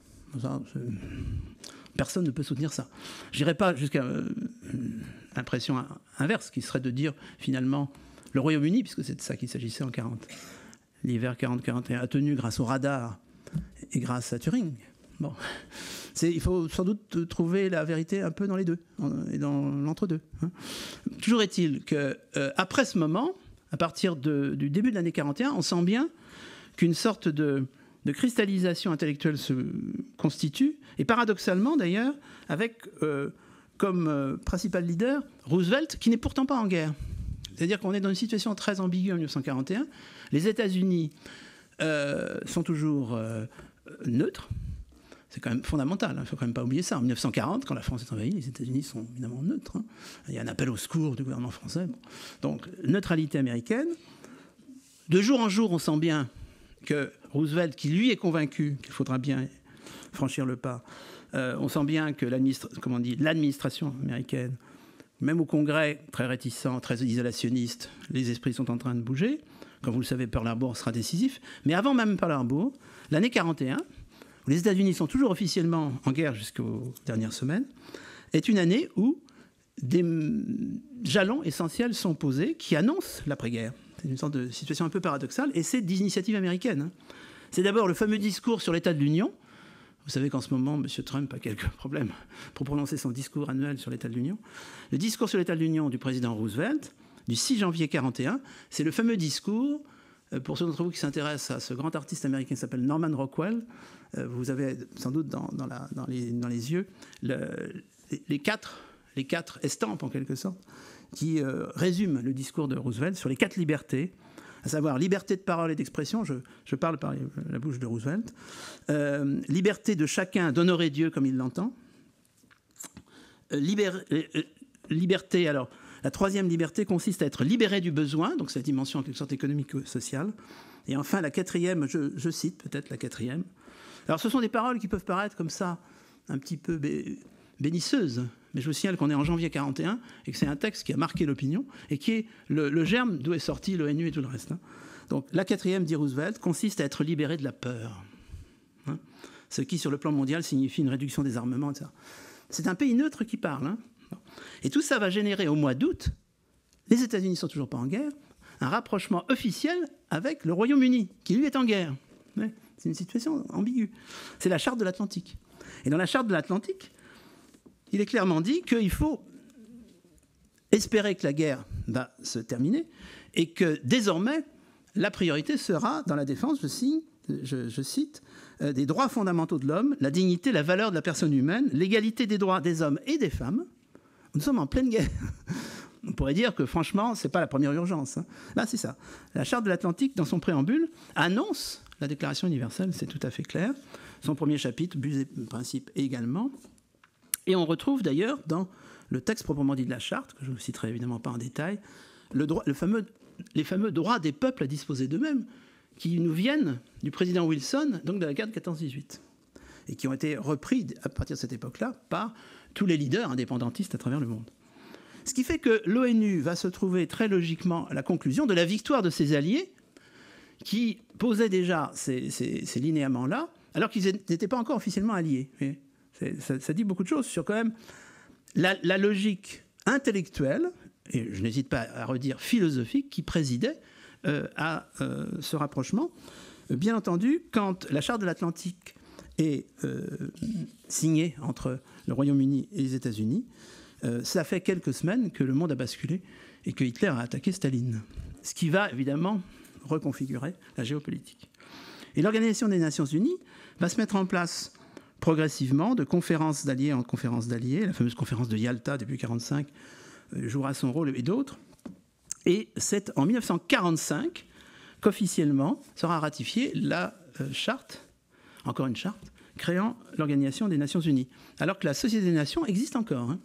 Personne ne peut soutenir ça. Je n'irai pas jusqu'à l'impression inverse, qui serait de dire, finalement, le Royaume-Uni, puisque c'est de ça qu'il s'agissait en 40, l'hiver 40-41, a tenu grâce au radar et grâce à Turing. Bon. Il faut sans doute trouver la vérité un peu dans les deux, et dans l'entre-deux. Toujours est-il qu'après ce moment, à partir du début de l'année 41, on sent bien qu'une sorte de cristallisation intellectuelle se constitue, et paradoxalement d'ailleurs, avec comme principal leader Roosevelt, qui n'est pourtant pas en guerre. C'est-à-dire qu'on est dans une situation très ambiguë en 1941. Les États-Unis sont toujours neutres. C'est quand même fondamental, il ne faut quand même pas oublier ça. En 1940, quand la France est envahie, les États-Unis sont évidemment neutres. Il y a un appel au secours du gouvernement français. Bon. Donc, neutralité américaine. De jour en jour, on sent bien que Roosevelt, qui lui est convaincu qu'il faudra bien franchir le pas, on sent bien que l'administration américaine, même au Congrès, très réticent, très isolationniste, les esprits sont en train de bouger. Comme vous le savez, Pearl Harbor sera décisif. Mais avant même Pearl Harbor, l'année 41, où les États-Unis sont toujours officiellement en guerre jusqu'aux dernières semaines, est une année où des jalons essentiels sont posés qui annoncent l'après-guerre. C'est une sorte de situation un peu paradoxale, et c'est d'initiative américaine. C'est d'abord le fameux discours sur l'état de l'Union. Vous savez qu'en ce moment, M. Trump a quelques problèmes pour prononcer son discours annuel sur l'état de l'Union. Le discours sur l'état de l'Union du président Roosevelt, du 6 janvier 1941, c'est le fameux discours, pour ceux d'entre vous qui s'intéressent à ce grand artiste américain qui s'appelle Norman Rockwell, vous avez sans doute dans les yeux les quatre estampes, en quelque sorte, qui résument le discours de Roosevelt sur les 4 libertés, à savoir liberté de parole et d'expression, je parle par la bouche de Roosevelt, liberté de chacun d'honorer Dieu comme il l'entend, liberté, alors la 3e liberté consiste à être libéré du besoin, donc c'est la dimension en quelque sorte économique ou sociale, et enfin la 4e, je cite peut-être la 4e, Alors ce sont des paroles qui peuvent paraître comme ça, un petit peu bénisseuses, mais je vous signale qu'on est en janvier 1941 et que c'est un texte qui a marqué l'opinion et qui est le germe d'où est sorti l'ONU et tout le reste. Donc la 4e, dit Roosevelt, consiste à être libéré de la peur. Ce qui, sur le plan mondial, signifie une réduction des armements, etc. C'est un pays neutre qui parle. Et tout ça va générer au mois d'août, les États-Unis ne sont toujours pas en guerre, un rapprochement officiel avec le Royaume-Uni, qui lui est en guerre. C'est une situation ambiguë. C'est la charte de l'Atlantique. Et dans la charte de l'Atlantique, il est clairement dit qu'il faut espérer que la guerre va se terminer et que désormais, la priorité sera dans la défense, je cite, des droits fondamentaux de l'homme, la dignité, la valeur de la personne humaine, l'égalité des droits des hommes et des femmes. Nous sommes en pleine guerre. On pourrait dire que franchement, ce n'est pas la première urgence. Là, c'est ça. La Charte de l'Atlantique, dans son préambule, annonce la Déclaration universelle, c'est tout à fait clair. Son premier chapitre, but et principe également. Et on retrouve d'ailleurs dans le texte proprement dit de la Charte, que je ne citerai évidemment pas en détail, les fameux droits des peuples à disposer d'eux-mêmes, qui nous viennent du président Wilson, donc de la guerre de 14-18, et qui ont été repris à partir de cette époque-là par tous les leaders indépendantistes à travers le monde. Ce qui fait que l'ONU va se trouver très logiquement à la conclusion de la victoire de ses alliés, qui posaient déjà ces linéaments-là, alors qu'ils n'étaient pas encore officiellement alliés. Ça dit beaucoup de choses sur quand même la logique intellectuelle, et je n'hésite pas à redire philosophique, qui présidait à ce rapprochement. Bien entendu, quand la Charte de l'Atlantique est signée entre le Royaume-Uni et les États-Unis, ça fait quelques semaines que le monde a basculé et que Hitler a attaqué Staline. Ce qui va évidemment reconfigurer la géopolitique. Et l'Organisation des Nations Unies va se mettre en place progressivement, de conférence d'alliés en conférence d'alliés. La fameuse conférence de Yalta depuis 1945 jouera son rôle et d'autres. Et c'est en 1945 qu'officiellement sera ratifiée la charte, encore une charte, créant l'Organisation des Nations Unies. Alors que la Société des Nations existe encore.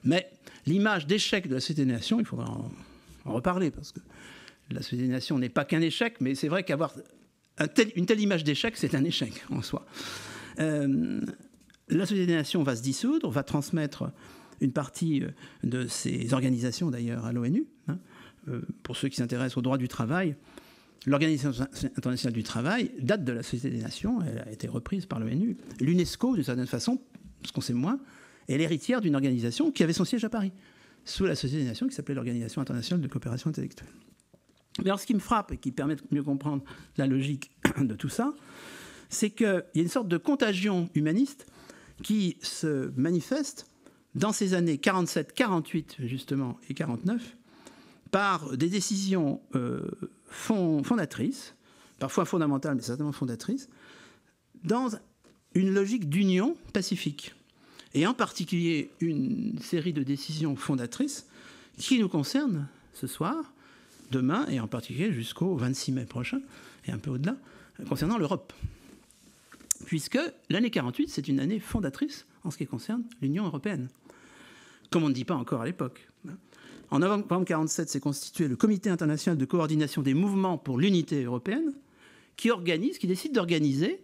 Mais l'image d'échec de la Société des Nations, il faudra en reparler, parce que la Société des Nations n'est pas qu'un échec, mais c'est vrai qu'avoir une telle image d'échec, c'est un échec en soi. La Société des Nations va se dissoudre, va transmettre une partie de ses organisations d'ailleurs à l'ONU. Pour ceux qui s'intéressent aux droits du travail, l'Organisation internationale du travail date de la Société des Nations, elle a été reprise par l'ONU. L'UNESCO, d'une certaine façon, parce qu'on sait moins, est l'héritière d'une organisation qui avait son siège à Paris, sous la Société des Nations, qui s'appelait l'Organisation internationale de coopération intellectuelle. Mais alors ce qui me frappe et qui permet de mieux comprendre la logique de tout ça, c'est qu'il y a une sorte de contagion humaniste qui se manifeste dans ces années 47, 48 justement et 49 par des décisions fondatrices, parfois fondamentales mais certainement fondatrices, dans une logique d'union pacifique. Et en particulier une série de décisions fondatrices qui nous concernent ce soir, demain et en particulier jusqu'au 26 mai prochain et un peu au-delà, concernant l'Europe. Puisque l'année 48, c'est une année fondatrice en ce qui concerne l'Union européenne. Comme on ne dit pas encore à l'époque. En novembre 1947, s'est constitué le Comité international de coordination des mouvements pour l'unité européenne, qui décide d'organiser,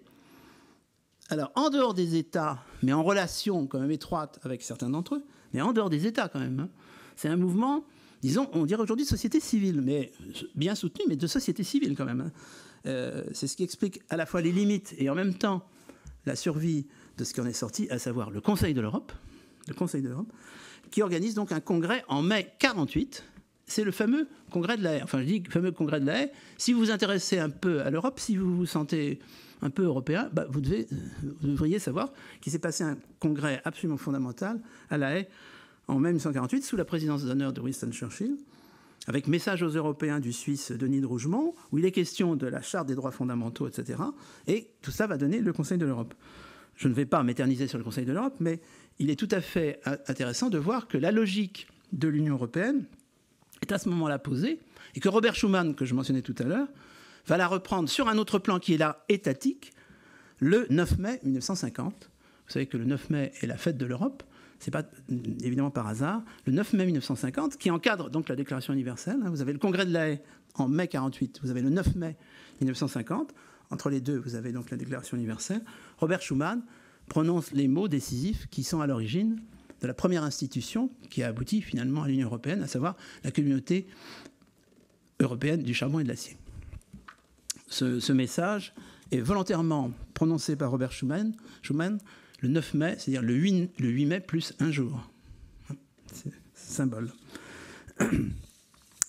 alors en dehors des États, mais en relation quand même étroite avec certains d'entre eux, mais en dehors des États quand même. C'est un mouvement, disons, on dirait aujourd'hui de société civile, mais bien soutenu, mais de société civile quand même. C'est ce qui explique à la fois les limites et en même temps la survie de ce qui en est sorti, à savoir le Conseil de l'Europe, qui organise donc un congrès en mai 1948. C'est le fameux congrès de La Haye. Enfin, je dis fameux congrès de La Haye. Si vous vous intéressez un peu à l'Europe, si vous vous sentez un peu européen, vous devriez savoir qu'il s'est passé un congrès absolument fondamental à La Haye en mai 1948, sous la présidence d'honneur de Winston Churchill, avec message aux Européens du Suisse Denis de Rougemont, où il est question de la Charte des droits fondamentaux, etc. Et tout ça va donner le Conseil de l'Europe. Je ne vais pas m'éterniser sur le Conseil de l'Europe, mais il est tout à fait intéressant de voir que la logique de l'Union européenne est à ce moment-là posée, et que Robert Schuman, que je mentionnais tout à l'heure, va la reprendre sur un autre plan qui est là étatique, le 9 mai 1950. Vous savez que le 9 mai est la fête de l'Europe, c'est pas évidemment par hasard. Le 9 mai 1950, qui encadre donc la Déclaration universelle. Vous avez le congrès de La Haye en mai 1948, vous avez le 9 mai 1950. entre les deux, vous avez donc la Déclaration universelle, Robert Schuman prononce les mots décisifs qui sont à l'origine de la première institution qui a abouti finalement à l'Union européenne, à savoir la communauté européenne du charbon et de l'acier. Ce message est volontairement prononcé par Robert Schuman le 9 mai, c'est-à-dire le 8 mai plus un jour. C'est symbole.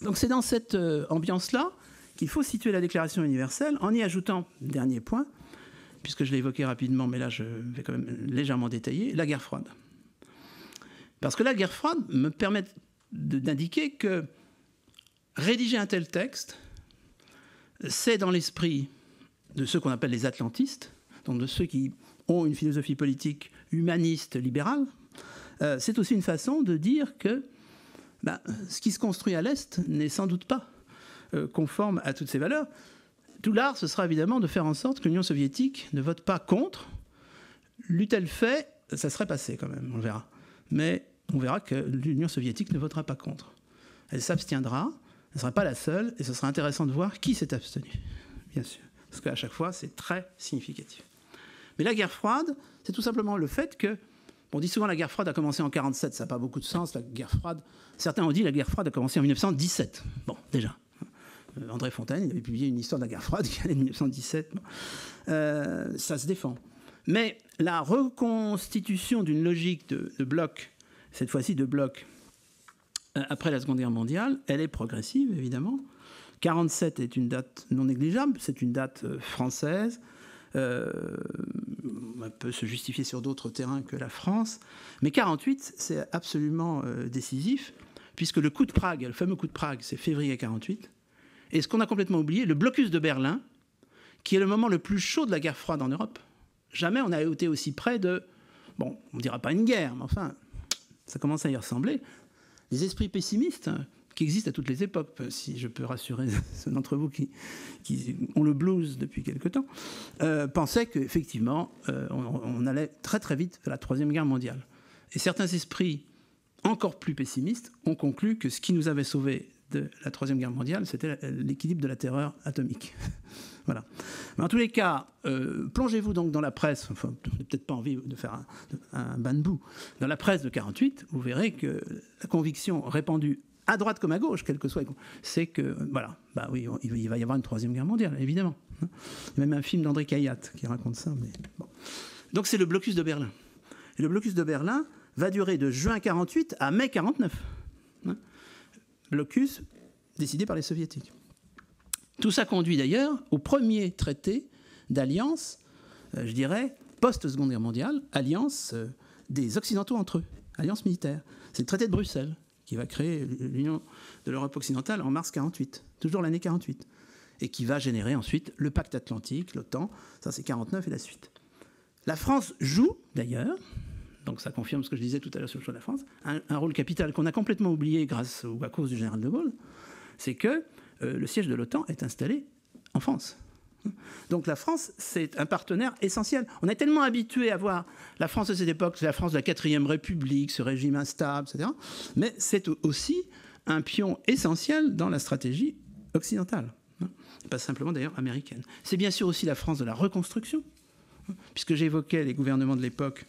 Donc c'est dans cette ambiance-là qu'il faut situer la Déclaration universelle en y ajoutant, dernier point, puisque je l'ai évoqué rapidement, mais là je vais quand même légèrement détailler, la guerre froide. Parce que la guerre froide me permet d'indiquer que rédiger un tel texte, c'est dans l'esprit de ceux qu'on appelle les atlantistes, donc de ceux qui ont une philosophie politique humaniste, libérale. C'est aussi une façon de dire que ce qui se construit à l'Est n'est sans doute pas conforme à toutes ces valeurs. Tout l'art, ce sera évidemment de faire en sorte que l'Union soviétique ne vote pas contre. L'eût-elle fait, ça serait passé quand même, on le verra. Mais on verra que l'Union soviétique ne votera pas contre. Elle s'abstiendra, elle ne sera pas la seule, et ce sera intéressant de voir qui s'est abstenu, bien sûr. Parce qu'à chaque fois, c'est très significatif. Mais la guerre froide, c'est tout simplement le fait que, on dit souvent la guerre froide a commencé en 1947, ça n'a pas beaucoup de sens, la guerre froide. Certains ont dit la guerre froide a commencé en 1917. Bon, déjà. André Fontaine, il avait publié une histoire de la guerre froide qui allait de 1917. Ça se défend. Mais la reconstitution d'une logique de bloc, cette fois-ci de bloc, après la Seconde Guerre mondiale, elle est progressive, évidemment. 1947 est une date non négligeable, c'est une date française. On peut se justifier sur d'autres terrains que la France. Mais 1948, c'est absolument décisif, puisque le coup de Prague, le fameux coup de Prague, c'est février 1948. Et ce qu'on a complètement oublié, le blocus de Berlin, qui est le moment le plus chaud de la guerre froide en Europe. Jamais on n'a été aussi près de... Bon, on ne dira pas une guerre, mais enfin, ça commence à y ressembler. Les esprits pessimistes qui existent à toutes les époques, si je peux rassurer ceux d'entre vous qui ont le blues depuis quelque temps, pensaient qu'effectivement, on allait très très vite vers la Troisième Guerre mondiale. Et certains esprits encore plus pessimistes ont conclu que ce qui nous avait sauvés de la Troisième Guerre mondiale, c'était l'équilibre de la terreur atomique. Voilà. Mais en tous les cas, plongez-vous donc dans la presse, enfin, vous n'avez peut-être pas envie de faire un bain de boue, dans la presse de 1948, vous verrez que la conviction répandue à droite comme à gauche, quel que soit, c'est que, voilà, bah oui, il va y avoir une Troisième Guerre mondiale, évidemment. Il y a même un film d'André Caillat qui raconte ça. Mais bon. Donc c'est le blocus de Berlin. Et le blocus de Berlin va durer de juin 1948 à mai 1949. Blocus décidé par les soviétiques. Tout ça conduit d'ailleurs au premier traité d'alliance, je dirais, post-Seconde Guerre mondiale, alliance des Occidentaux entre eux, alliance militaire. C'est le traité de Bruxelles qui va créer l'Union de l'Europe occidentale en mars 1948, toujours l'année 1948, et qui va générer ensuite le pacte atlantique, l'OTAN, ça c'est 1949 et la suite. La France joue d'ailleurs, donc ça confirme ce que je disais tout à l'heure sur le choix de la France, un rôle capital qu'on a complètement oublié grâce ou à cause du général de Gaulle, c'est que le siège de l'OTAN est installé en France. Donc la France, c'est un partenaire essentiel. On est tellement habitué à voir la France de cette époque, c'est la France de la 4e République, ce régime instable, etc. Mais c'est aussi un pion essentiel dans la stratégie occidentale, pas simplement d'ailleurs américaine. C'est bien sûr aussi la France de la reconstruction, puisque j'évoquais les gouvernements de l'époque.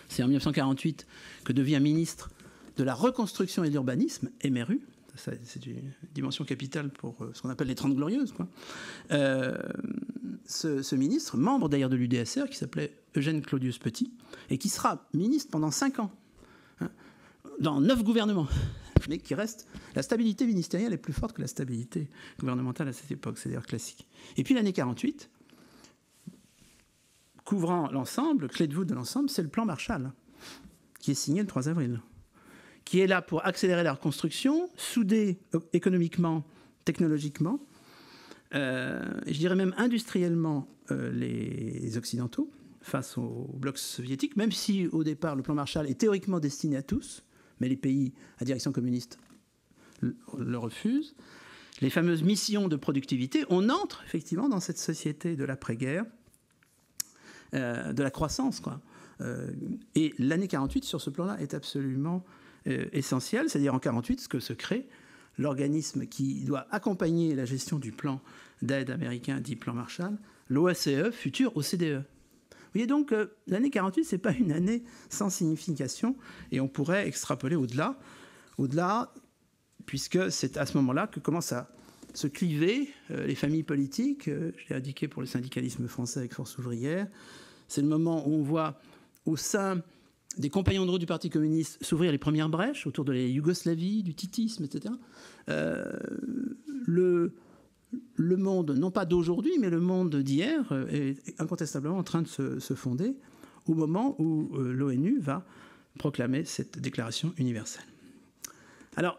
C'est en 1948 que devient ministre de la reconstruction et de l'urbanisme, MRU. C'est une dimension capitale pour ce qu'on appelle les 30 Glorieuses, quoi. Ce ministre, membre d'ailleurs de l'UDSR, qui s'appelait Eugène Claudius Petit, et qui sera ministre pendant 5 ans, dans 9 gouvernements, mais qui reste... La stabilité ministérielle est plus forte que la stabilité gouvernementale à cette époque, c'est d'ailleurs classique. Et puis l'année 1948, couvrant l'ensemble, clé de voûte de l'ensemble, c'est le plan Marshall, qui est signé le 3 avril. Qui est là pour accélérer la reconstruction, souder économiquement, technologiquement, et je dirais même industriellement les Occidentaux face au bloc soviétique, même si au départ le plan Marshall est théoriquement destiné à tous, mais les pays à direction communiste le refusent. Les fameuses missions de productivité, on entre effectivement dans cette société de l'après-guerre, de la croissance, quoi. Et l'année 1948 sur ce plan-là est absolument essentiel, c'est-à-dire en 1948, ce que se crée l'organisme qui doit accompagner la gestion du plan d'aide américain dit plan Marshall, l'OSCE, futur OCDE. Vous voyez donc, l'année 48, ce n'est pas une année sans signification, et on pourrait extrapoler au-delà, puisque c'est à ce moment-là que commencent à se cliver les familles politiques. Je l'ai indiqué pour le syndicalisme français avec Force ouvrière. C'est le moment où on voit au sein des compagnons de route du Parti communiste s'ouvrir les premières brèches autour de la Yougoslavie, du titisme, etc. Le monde, non pas d'aujourd'hui, mais le monde d'hier est incontestablement en train de se fonder au moment où l'ONU va proclamer cette déclaration universelle. Alors,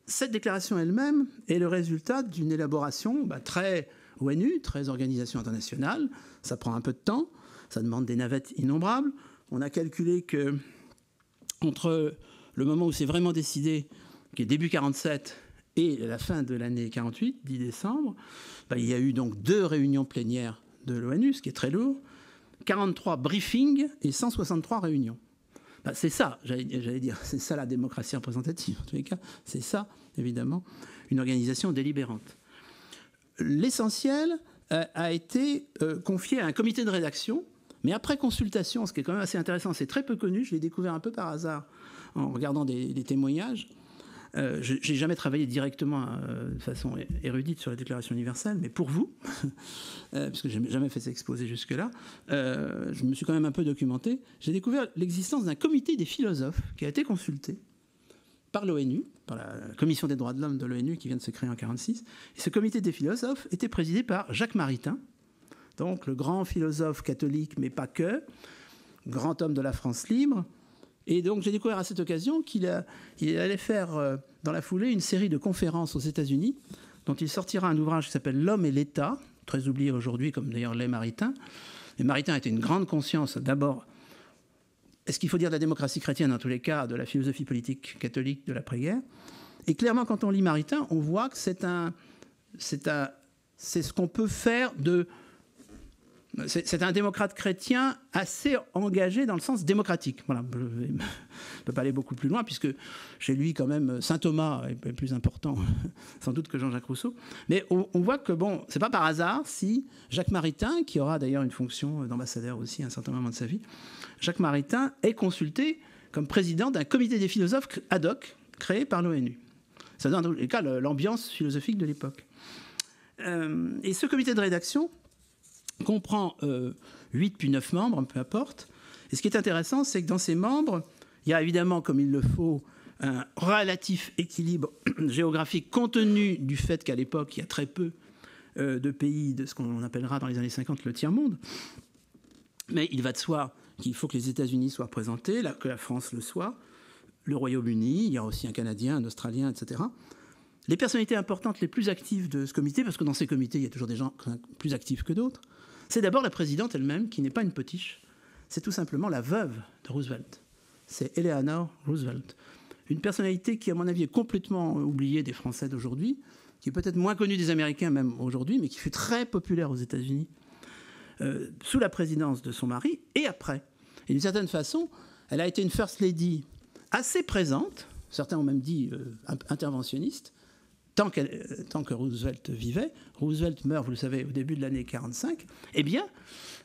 cette déclaration elle-même est le résultat d'une élaboration très ONU, très organisation internationale. Ça prend un peu de temps, ça demande des navettes innombrables. On a calculé que entre le moment où c'est vraiment décidé, qui est début 47, et la fin de l'année 48, 10 décembre, il y a eu donc 2 réunions plénières de l'ONU, ce qui est très lourd, 43 briefings et 163 réunions. C'est ça, j'allais dire, c'est ça la démocratie représentative. En tous les cas, c'est ça, évidemment, une organisation délibérante. L'essentiel a été confié à un comité de rédaction, mais après consultation, ce qui est quand même assez intéressant, c'est très peu connu, je l'ai découvert un peu par hasard en regardant des témoignages. Je n'ai jamais travaillé directement de façon érudite sur la Déclaration universelle, mais pour vous, parce que je n'ai jamais fait cet exposé jusque-là, je me suis quand même un peu documenté. J'ai découvert l'existence d'un comité des philosophes qui a été consulté par l'ONU, par la Commission des droits de l'homme de l'ONU qui vient de se créer en 1946. Et ce comité des philosophes était présidé par Jacques Maritain, donc le grand philosophe catholique, mais pas que, grand homme de la France libre. Et donc j'ai découvert à cette occasion qu'il allait faire dans la foulée une série de conférences aux États-Unis, dont il sortira un ouvrage qui s'appelle « L'homme et l'État », très oublié aujourd'hui, comme d'ailleurs l'est Maritain. Et Maritain était une grande conscience, d'abord, est-ce qu'il faut dire de la démocratie chrétienne, dans tous les cas, de la philosophie politique catholique de l'après-guerre. Et clairement, quand on lit Maritain, on voit que c'est ce qu'on peut faire de... C'est un démocrate chrétien assez engagé dans le sens démocratique. Voilà, je ne peux pas aller beaucoup plus loin, puisque chez lui, quand même, saint Thomas est plus important, sans doute, que Jean-Jacques Rousseau. Mais on voit que, bon, ce n'est pas par hasard si Jacques Maritain, qui aura d'ailleurs une fonction d'ambassadeur aussi à un certain moment de sa vie, Jacques Maritain est consulté comme président d'un comité des philosophes ad hoc créé par l'ONU. Ça donne en tout cas l'ambiance philosophique de l'époque. Et ce comité de rédaction comprend 8 puis 9 membres, peu importe. Et ce qui est intéressant, c'est que dans ces membres, il y a évidemment, comme il le faut, un relatif équilibre géographique compte tenu du fait qu'à l'époque, il y a très peu de pays de ce qu'on appellera dans les années 50 le tiers-monde. Mais il va de soi qu'il faut que les États-Unis soient représentés, que la France le soit, le Royaume-Uni, il y a aussi un Canadien, un Australien, etc. Les personnalités importantes les plus actives de ce comité, parce que dans ces comités, il y a toujours des gens plus actifs que d'autres, c'est d'abord la présidente elle-même, qui n'est pas une potiche, c'est tout simplement la veuve de Roosevelt. C'est Eleanor Roosevelt. Une personnalité qui, à mon avis, est complètement oubliée des Français d'aujourd'hui, qui est peut-être moins connue des Américains même aujourd'hui, mais qui fut très populaire aux États-Unis, sous la présidence de son mari, et après. Et d'une certaine façon, elle a été une First Lady assez présente, certains ont même dit interventionniste, tant que Roosevelt vivait. Roosevelt meurt, vous le savez, au début de l'année 1945. Eh bien,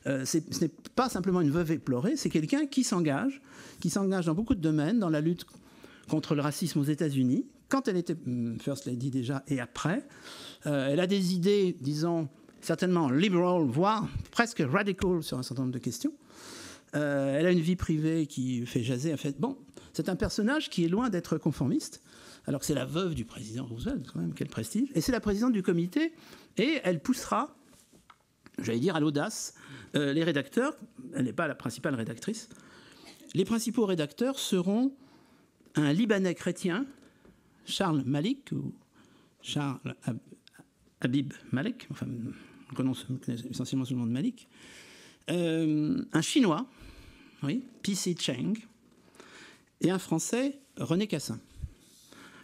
ce n'est pas simplement une veuve éplorée, c'est quelqu'un qui s'engage dans beaucoup de domaines, dans la lutte contre le racisme aux États-Unis, quand elle était First Lady déjà et après. Elle a des idées, disons, certainement liberal, voire presque radical sur un certain nombre de questions. Elle a une vie privée qui fait jaser. En fait, bon, c'est un personnage qui est loin d'être conformiste, alors que c'est la veuve du président Roosevelt, quand même, quel prestige. Et c'est la présidente du comité, et elle poussera, j'allais dire à l'audace, les rédacteurs. Elle n'est pas la principale rédactrice. Les principaux rédacteurs seront un Libanais chrétien, Charles Malik, ou Charles Habib Malik, enfin, on connaît essentiellement sous le nom de Malik, un Chinois, oui, P.C. Cheng, et un Français, René Cassin.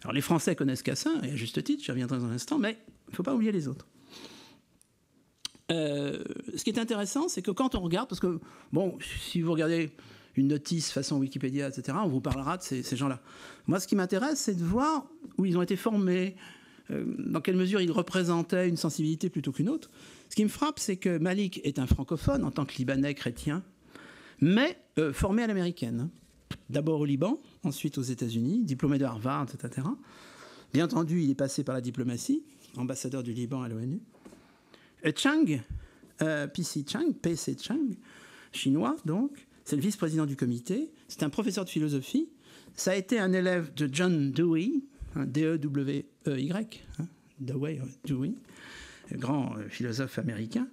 Alors les Français connaissent Cassin, et à juste titre, j'y reviendrai dans un instant, mais il ne faut pas oublier les autres. Ce qui est intéressant, c'est que quand on regarde, parce que, bon, si vous regardez une notice façon Wikipédia, etc., on vous parlera de ces gens-là. Moi, ce qui m'intéresse, c'est de voir où ils ont été formés, dans quelle mesure ils représentaient une sensibilité plutôt qu'une autre. Ce qui me frappe, c'est que Malik est un francophone en tant que Libanais chrétien, mais formé à l'américaine. D'abord au Liban, ensuite aux États-Unis, diplômé de Harvard, etc. Bien entendu, il est passé par la diplomatie, ambassadeur du Liban à l'ONU. Chang, PC Chang, chinois donc, c'est le vice-président du comité, c'est un professeur de philosophie, ça a été un élève de John Dewey, D-E-W-E-Y, Dewey, grand philosophe américain.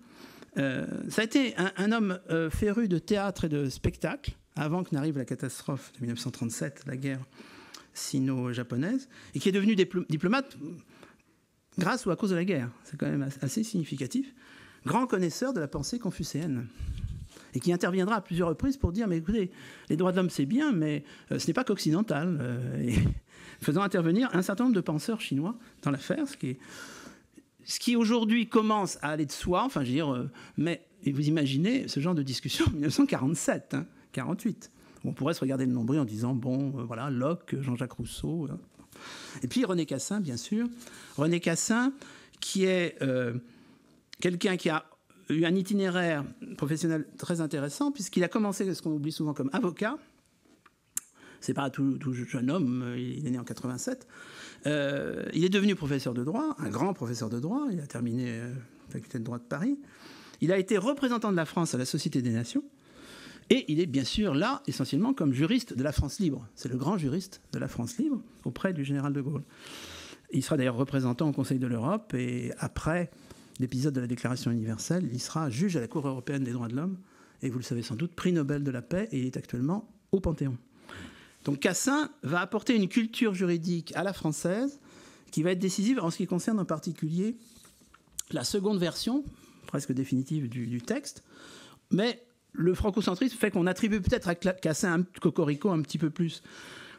Ça a été un homme féru de théâtre et de spectacle, avant que n'arrive la catastrophe de 1937, la guerre sino-japonaise, et qui est devenu diplomate grâce ou à cause de la guerre. C'est quand même assez significatif. Grand connaisseur de la pensée confucéenne, et qui interviendra à plusieurs reprises pour dire, mais écoutez, les droits de l'homme c'est bien, mais ce n'est pas qu'occidental. Faisant intervenir un certain nombre de penseurs chinois dans l'affaire, ce qui aujourd'hui commence à aller de soi, enfin je veux dire, mais vous imaginez ce genre de discussion en 1947, 48. On pourrait se regarder le nombril en disant, bon, voilà, Locke, Jean-Jacques Rousseau. Et puis René Cassin, bien sûr. René Cassin, qui est quelqu'un qui a eu un itinéraire professionnel très intéressant, puisqu'il a commencé ce qu'on oublie souvent comme avocat. C'est pas tout jeune homme, il est né en 87. Il est devenu professeur de droit, un grand professeur de droit. Il a terminé la faculté de droit de Paris. Il a été représentant de la France à la Société des Nations. Et il est bien sûr là, essentiellement, comme juriste de la France libre. C'est le grand juriste de la France libre, auprès du général de Gaulle. Il sera d'ailleurs représentant au Conseil de l'Europe, et après l'épisode de la Déclaration universelle, il sera juge à la Cour européenne des droits de l'homme, et vous le savez sans doute, prix Nobel de la paix, et il est actuellement au Panthéon. Donc Cassin va apporter une culture juridique à la française, qui va être décisive en ce qui concerne en particulier la seconde version, presque définitive du texte, mais le francocentrisme fait qu'on attribue peut-être à Cassin un cocorico un petit peu plus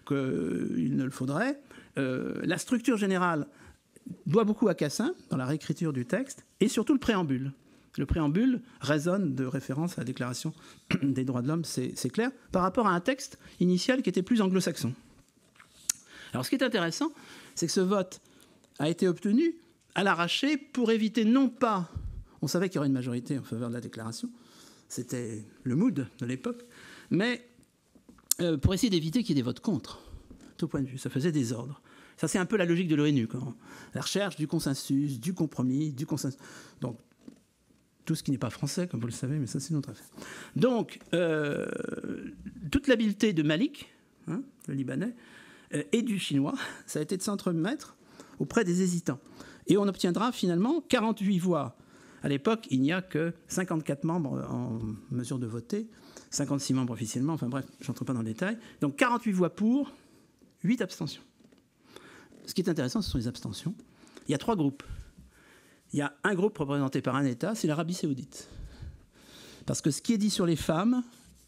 qu'il ne le faudrait. La structure générale doit beaucoup à Cassin dans la réécriture du texte, et surtout le préambule. Le préambule résonne de référence à la Déclaration des droits de l'homme, c'est clair, par rapport à un texte initial qui était plus anglo-saxon. Alors ce qui est intéressant, c'est que ce vote a été obtenu à l'arraché pour éviter non pas... On savait qu'il y aurait une majorité en faveur de la déclaration, c'était le mood de l'époque, mais pour essayer d'éviter qu'il y ait des votes contre, tout point de vue, ça faisait désordre. Ça, c'est un peu la logique de l'ONU, la recherche du consensus, du compromis, du consensus. Donc, tout ce qui n'est pas français, comme vous le savez, mais ça, c'est notre affaire. Donc, toute l'habileté de Malik, le Libanais, et du Chinois, ça a été de s'entremettre auprès des hésitants. Et on obtiendra finalement 48 voix. À l'époque, il n'y a que 54 membres en mesure de voter, 56 membres officiellement, enfin bref, je n'entre pas dans le détail. Donc 48 voix pour, 8 abstentions. Ce qui est intéressant, ce sont les abstentions. Il y a 3 groupes. Il y a un groupe représenté par un État, c'est l'Arabie saoudite. Parce que ce qui est dit sur les femmes,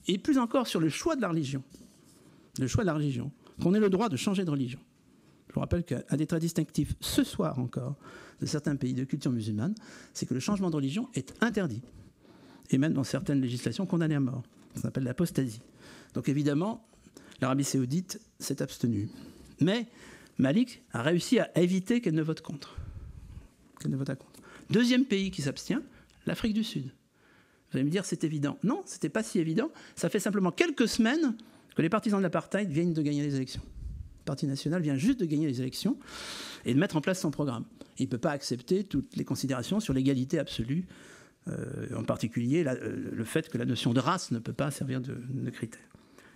et plus encore sur le choix de la religion, qu'on ait le droit de changer de religion. Je vous rappelle qu'un des traits distinctifs, ce soir encore, de certains pays de culture musulmane, c'est que le changement de religion est interdit. Et même dans certaines législations condamnées à mort. Ça s'appelle l'apostasie. Donc évidemment, l'Arabie saoudite s'est abstenue. Mais Malik a réussi à éviter qu'elle ne vote contre. Deuxième pays qui s'abstient, l'Afrique du Sud. Vous allez me dire, c'est évident. Non, c'était pas si évident. Ça fait simplement quelques semaines que les partisans de l'apartheid viennent de gagner les élections. Le Parti national vient juste de gagner les élections et de mettre en place son programme. Il ne peut pas accepter toutes les considérations sur l'égalité absolue, en particulier le fait que la notion de race ne peut pas servir de critère.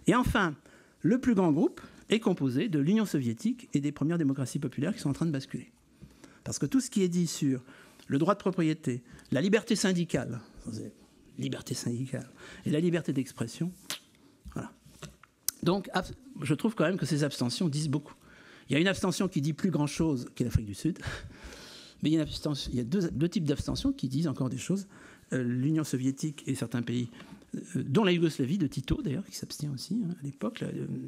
Et enfin, le plus grand groupe est composé de l'Union soviétique et des premières démocraties populaires qui sont en train de basculer. Parce que tout ce qui est dit sur le droit de propriété, la liberté syndicale et la liberté d'expression, voilà. Donc, je trouve quand même que ces abstentions disent beaucoup. Il y a une abstention qui dit plus grand-chose, qui est l'Afrique du Sud, mais il y a deux types d'abstentions qui disent encore des choses. L'Union soviétique et certains pays, dont la Yougoslavie de Tito, d'ailleurs, qui s'abstient aussi à l'époque.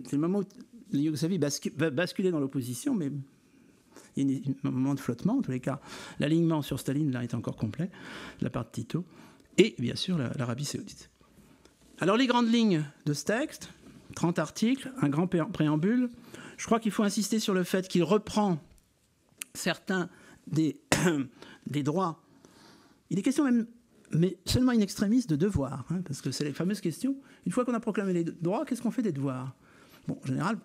C'est le moment où la Yougoslavie va basculer dans l'opposition, mais il y a un moment de flottement. En tous les cas, l'alignement sur Staline là, est encore complet, de la part de Tito. Et bien sûr, l'Arabie saoudite. Alors les grandes lignes de ce texte, 30 articles, un grand préambule, je crois qu'il faut insister sur le fait qu'il reprend certains des, des droits. Il est question même, mais seulement in extremis, de devoirs, hein, parce que c'est les fameuses questions. Une fois qu'on a proclamé les droits, qu'est-ce qu'on fait des devoirs? Bon, en général,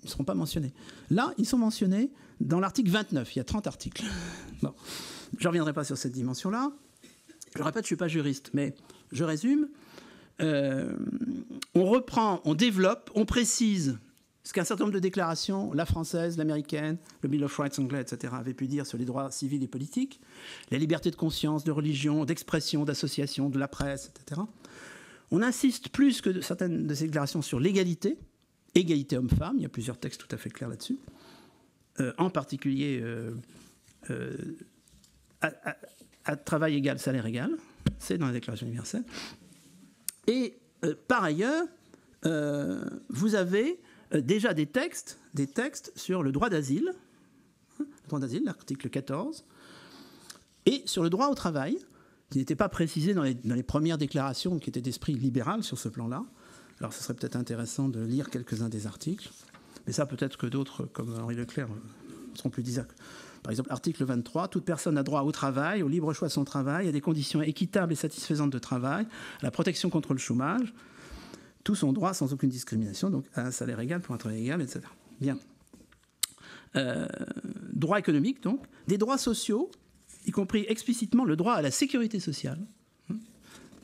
ils ne seront pas mentionnés. Là, ils sont mentionnés dans l'article 29. Il y a 30 articles. Bon, je ne reviendrai pas sur cette dimension-là. Je répète, je ne suis pas juriste, mais je résume. On reprend, on développe, on précise ce qu'un certain nombre de déclarations, la française, l'américaine, le Bill of Rights anglais, etc., avaient pu dire sur les droits civils et politiques, la liberté de conscience, de religion, d'expression, d'association, de la presse, etc. On insiste plus que certaines de ces déclarations sur l'égalité, égalité homme-femme, il y a plusieurs textes tout à fait clairs là-dessus, en particulier à travail égal, salaire égal, c'est dans la Déclaration universelle. Et par ailleurs, vous avez déjà des textes sur le droit d'asile, l'article 14, et sur le droit au travail, qui n'était pas précisé dans les premières déclarations, qui étaient d'esprit libéral sur ce plan-là. Alors, ce serait peut-être intéressant de lire quelques-uns des articles, mais ça, peut-être que d'autres, comme Henri Leclerc, seront plus disables. Par exemple, article 23, toute personne a droit au travail, au libre choix de son travail, à des conditions équitables et satisfaisantes de travail, à la protection contre le chômage, tous ont droit sans aucune discrimination, donc à un salaire égal pour un travail égal, etc. Bien. Droit économique, donc, des droits sociaux, y compris explicitement le droit à la sécurité sociale.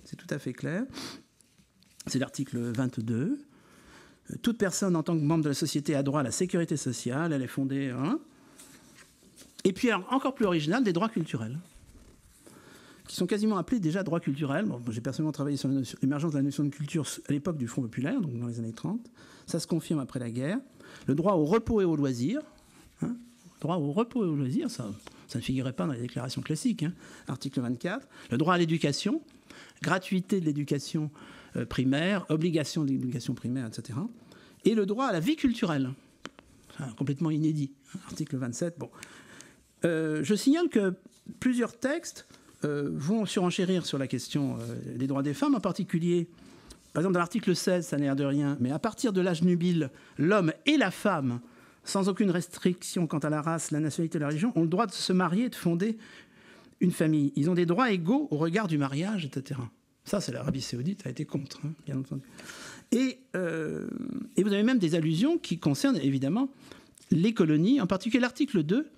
C'est tout à fait clair. C'est l'article 22. Toute personne en tant que membre de la société a droit à la sécurité sociale, elle est fondée... Et puis, alors, encore plus original, des droits culturels, qui sont quasiment appelés déjà droits culturels. Bon, j'ai personnellement travaillé sur l'émergence de la notion de culture à l'époque du Front populaire, donc dans les années 30. Ça se confirme après la guerre. Le droit au repos et au loisir. Droit au repos et au loisir, ça ne figurait pas dans les déclarations classiques. Article 24. Le droit à l'éducation, gratuité de l'éducation primaire, obligation de l'éducation primaire, etc. Et le droit à la vie culturelle, complètement inédit. Article 27. Bon. Je signale que plusieurs textes vont surenchérir sur la question des droits des femmes, en particulier, par exemple, dans l'article 16, ça n'a l'air de rien, mais à partir de l'âge nubile, l'homme et la femme, sans aucune restriction quant à la race, la nationalité et la religion, ont le droit de se marier et de fonder une famille. Ils ont des droits égaux au regard du mariage, etc. Ça, c'est l'Arabie saoudite a été contre, bien entendu. Et vous avez même des allusions qui concernent, évidemment, les colonies, en particulier l'article 2.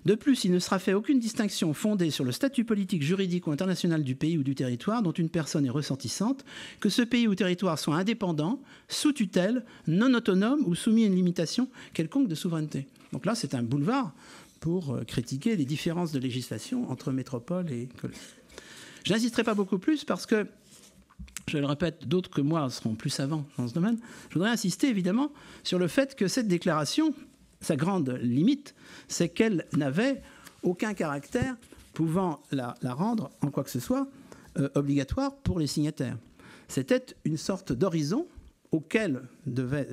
De plus, il ne sera fait aucune distinction fondée sur le statut politique, juridique ou international du pays ou du territoire dont une personne est ressortissante, que ce pays ou territoire soit indépendant, sous tutelle, non autonome ou soumis à une limitation quelconque de souveraineté. Donc là, c'est un boulevard pour critiquer les différences de législation entre métropole et colonies. Je n'insisterai pas beaucoup plus parce que, je le répète, d'autres que moi seront plus savants dans ce domaine. Je voudrais insister évidemment sur le fait que cette déclaration, sa grande limite, c'est qu'elle n'avait aucun caractère pouvant la rendre, en quoi que ce soit, obligatoire pour les signataires. C'était une sorte d'horizon duquel devait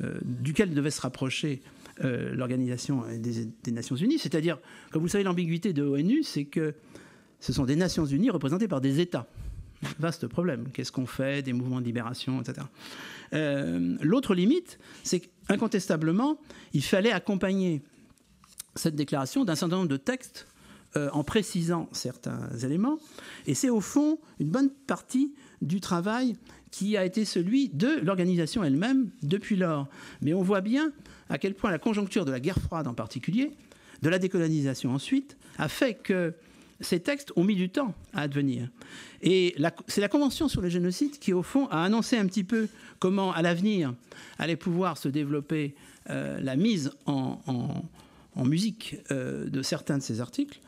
se rapprocher l'Organisation des Nations Unies. C'est-à-dire, comme vous le savez, l'ambiguïté de l'ONU, c'est que ce sont des Nations Unies représentées par des États. Vaste problème. Qu'est-ce qu'on fait des mouvements de libération, etc. L'autre limite, c'est qu'incontestablement, il fallait accompagner cette déclaration d'un certain nombre de textes en précisant certains éléments. Et c'est au fond une bonne partie du travail qui a été celui de l'organisation elle-même depuis lors. Mais on voit bien à quel point la conjoncture de la guerre froide en particulier, de la décolonisation ensuite, a fait que ces textes ont mis du temps à advenir. Et c'est la Convention sur le génocide qui, au fond, a annoncé un petit peu comment, à l'avenir, allait pouvoir se développer la mise en musique de certains de ces articles,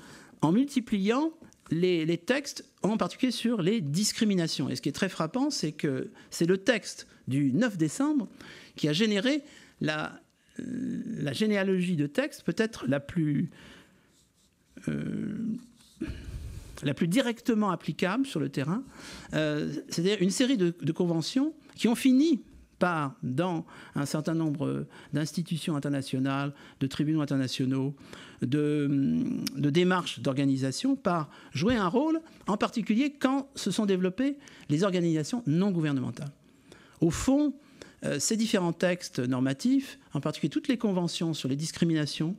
en multipliant les textes, en particulier sur les discriminations. Et ce qui est très frappant, c'est que c'est le texte du 9 décembre qui a généré la généalogie de textes peut-être la plus directement applicable sur le terrain, c'est-à-dire une série de conventions qui ont fini part dans un certain nombre d'institutions internationales, de tribunaux internationaux, de démarches d'organisation, par jouer un rôle, en particulier quand se sont développées les organisations non gouvernementales. Au fond, ces différents textes normatifs, en particulier toutes les conventions sur les discriminations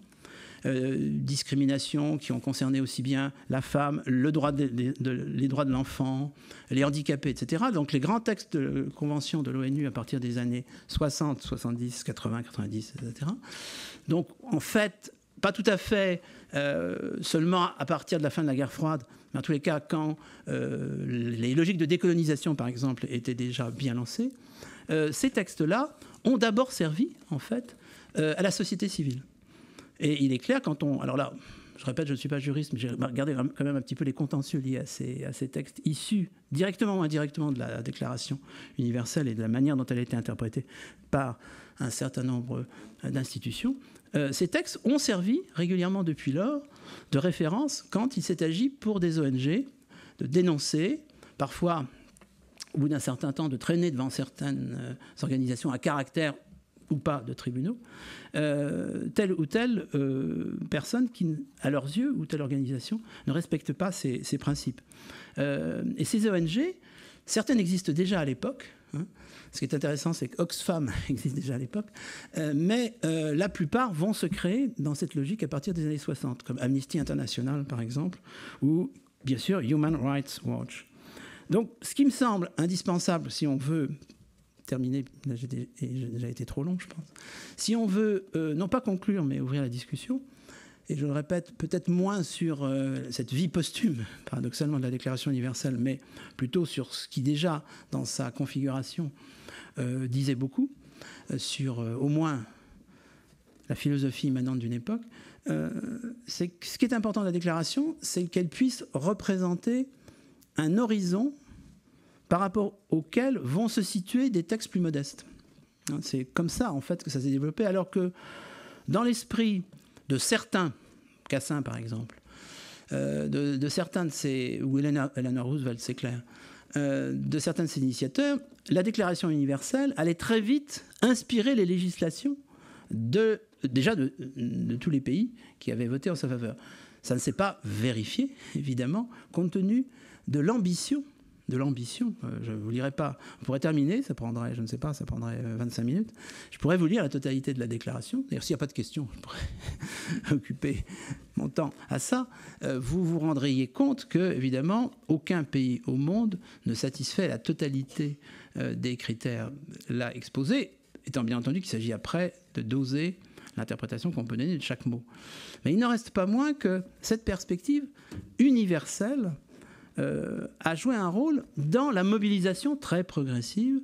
qui ont concerné aussi bien la femme, les droits de l'enfant, les handicapés, etc. Donc les grands textes de convention de l'ONU à partir des années 60, 70, 80, 90, etc. Donc en fait, pas tout à fait seulement à partir de la fin de la guerre froide, mais en tous les cas quand les logiques de décolonisation, par exemple, étaient déjà bien lancées, ces textes-là ont d'abord servi, en fait, à la société civile. Et il est clair quand on... Alors là, je répète, je ne suis pas juriste, mais j'ai regardé quand même un petit peu les contentieux liés à ces textes issus directement ou indirectement de la Déclaration universelle et de la manière dont elle a été interprétée par un certain nombre d'institutions. Ces textes ont servi régulièrement depuis lors de référence quand il s'est agi pour des ONG de dénoncer, parfois au bout d'un certain temps, de traîner devant certaines organisations à caractère ou pas de tribunaux, telle ou telle personne qui, à leurs yeux, ou telle organisation, ne respecte pas ces principes. Et ces ONG, certaines existent déjà à l'époque. Hein. Ce qui est intéressant, c'est qu'Oxfam existe déjà à l'époque, mais la plupart vont se créer dans cette logique à partir des années 60, comme Amnesty International, par exemple, ou, bien sûr, Human Rights Watch. Donc, ce qui me semble indispensable, si on veut terminer, là, j'ai déjà été trop long, je pense. Si on veut, non pas conclure, mais ouvrir la discussion, et je le répète, peut-être moins sur cette vie posthume, paradoxalement, de la Déclaration universelle, mais plutôt sur ce qui déjà, dans sa configuration, disait beaucoup, sur au moins la philosophie immanente d'une époque, c'est que ce qui est important de la Déclaration, c'est qu'elle puisse représenter un horizon par rapport auquel vont se situer des textes plus modestes. C'est comme ça, en fait, que ça s'est développé, alors que dans l'esprit de certains, Cassin par exemple, de certains de ces, ou Eleanor Roosevelt, c'est clair, de certains de ces initiateurs, la Déclaration universelle allait très vite inspirer les législations déjà de tous les pays qui avaient voté en sa faveur. Ça ne s'est pas vérifié, évidemment, compte tenu de l'ambition. Je ne vous lirai pas. On pourrait terminer, ça prendrait, je ne sais pas, ça prendrait 25 minutes. Je pourrais vous lire la totalité de la déclaration. D'ailleurs, s'il n'y a pas de questions, je pourrais occuper mon temps à ça. Vous vous rendriez compte que, évidemment, aucun pays au monde ne satisfait la totalité des critères là exposés, étant bien entendu qu'il s'agit après de doser l'interprétation qu'on peut donner de chaque mot. Mais il n'en reste pas moins que cette perspective universelle a joué un rôle dans la mobilisation très progressive,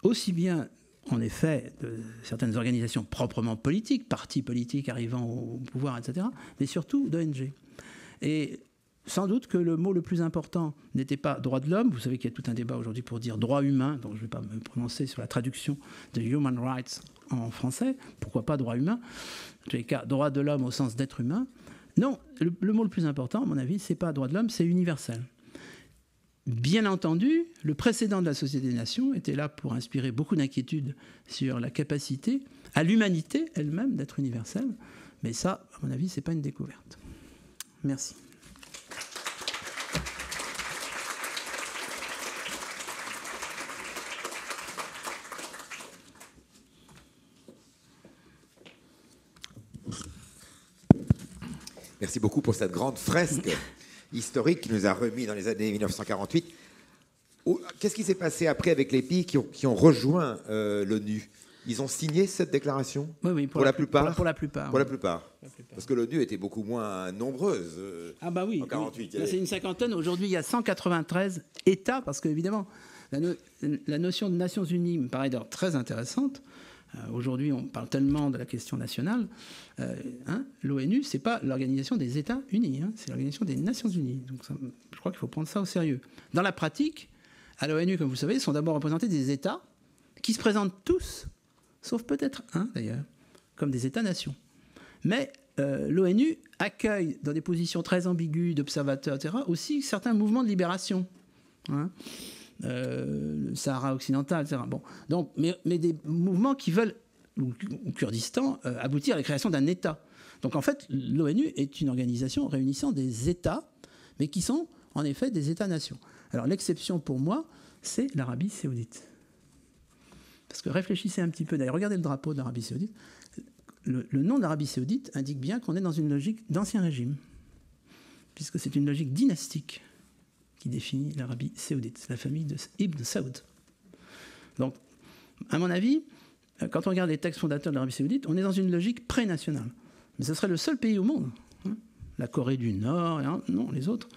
aussi bien, en effet, de certaines organisations proprement politiques, partis politiques arrivant au pouvoir, etc., mais surtout d'ONG. Et sans doute que le mot le plus important n'était pas droit de l'homme. Vous savez qu'il y a tout un débat aujourd'hui pour dire droit humain, donc je ne vais pas me prononcer sur la traduction de human rights en français. Pourquoi pas droit humain? En tous les cas, droit de l'homme au sens d'être humain. Non, le mot le plus important, à mon avis, c'est pas droit de l'homme, c'est universel. Bien entendu, le précédent de la Société des Nations était là pour inspirer beaucoup d'inquiétudes sur la capacité à l'humanité elle-même d'être universelle. Mais ça, à mon avis, c'est pas une découverte. Merci. Merci beaucoup pour cette grande fresque historique qui nous a remis dans les années 1948. Qu'est-ce qui s'est passé après avec les pays qui ont rejoint l'ONU? Ils ont signé cette déclaration? Oui, pour la plupart. Pour la plupart. Pour la plupart. Parce que l'ONU était beaucoup moins nombreuse ah bah oui, en 1948. Oui. C'est une cinquantaine. Aujourd'hui, il y a 193 États, parce qu'évidemment, la notion de Nations Unies me paraît d'ailleurs très intéressante. Aujourd'hui, on parle tellement de la question nationale. L'ONU, ce n'est pas l'organisation des États unis, c'est l'organisation des Nations unies. Donc ça, je crois qu'il faut prendre ça au sérieux. Dans la pratique, à l'ONU, comme vous le savez, sont d'abord représentés des États qui se présentent tous, sauf peut-être un d'ailleurs, comme des États-nations. Mais l'ONU accueille, dans des positions très ambiguës d'observateurs, etc., aussi certains mouvements de libération. le Sahara occidental, etc. Bon. Donc, mais des mouvements qui veulent, ou Kurdistan, aboutir à la création d'un État. Donc en fait, l'ONU est une organisation réunissant des États, mais qui sont en effet des États-nations. Alors l'exception pour moi, c'est l'Arabie saoudite. Parce que réfléchissez un petit peu, d'ailleurs, regardez le drapeau d'Arabie saoudite. Le nom d'Arabie saoudite indique bien qu'on est dans une logique d'ancien régime, puisque c'est une logique dynastique qui définit l'Arabie saoudite. C'est la famille de Ibn Saoud. Donc, à mon avis, quand on regarde les textes fondateurs de l'Arabie saoudite, on est dans une logique pré-nationale. Mais ce serait le seul pays au monde. La Corée du Nord, non, les autres.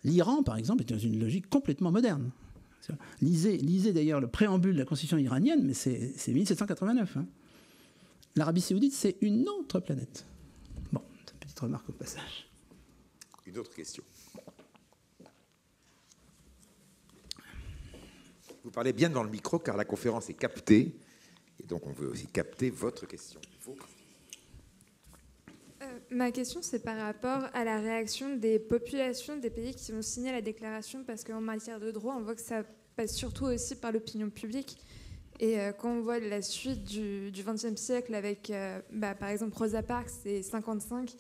L'Iran, par exemple, est dans une logique complètement moderne. Lisez d'ailleurs le préambule de la constitution iranienne, mais c'est 1789. L'Arabie saoudite, c'est une autre planète. Bon, petite remarque au passage. Une autre question. Vous parlez bien dans le micro car la conférence est captée. Et donc on veut aussi capter votre question. Ma question, c'est par rapport à la réaction des populations des pays qui ont signé la déclaration, parce qu'en matière de droit, on voit que ça passe surtout aussi par l'opinion publique. Et quand on voit la suite du XXe siècle avec, par exemple, Rosa Parks, c'est 55,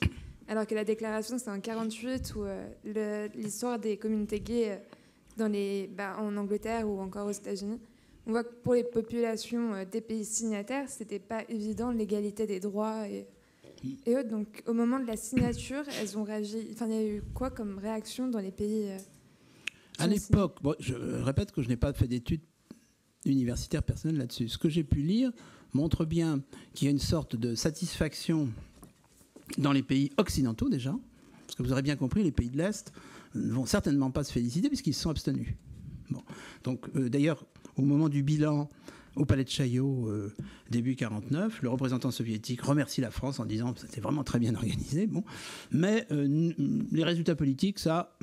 alors que la déclaration, c'est en 48, où l'histoire des communautés gays en Angleterre ou encore aux États-Unis, on voit que pour les populations des pays signataires, c'était pas évident l'égalité des droits et autres. Donc, au moment de la signature, elles ont réagi. Enfin, il y a eu quoi comme réaction dans les pays à l'époque, je répète que je n'ai pas fait d'études universitaires personnelles là-dessus. Ce que j'ai pu lire montre bien qu'il y a une sorte de satisfaction dans les pays occidentaux déjà, parce que vous aurez bien compris, les pays de l'Est ne vont certainement pas se féliciter puisqu'ils se sont abstenus. Bon. Donc, d'ailleurs, au moment du bilan au palais de Chaillot, début 49, le représentant soviétique remercie la France en disant que c'était vraiment très bien organisé. Bon. Mais les résultats politiques, ça...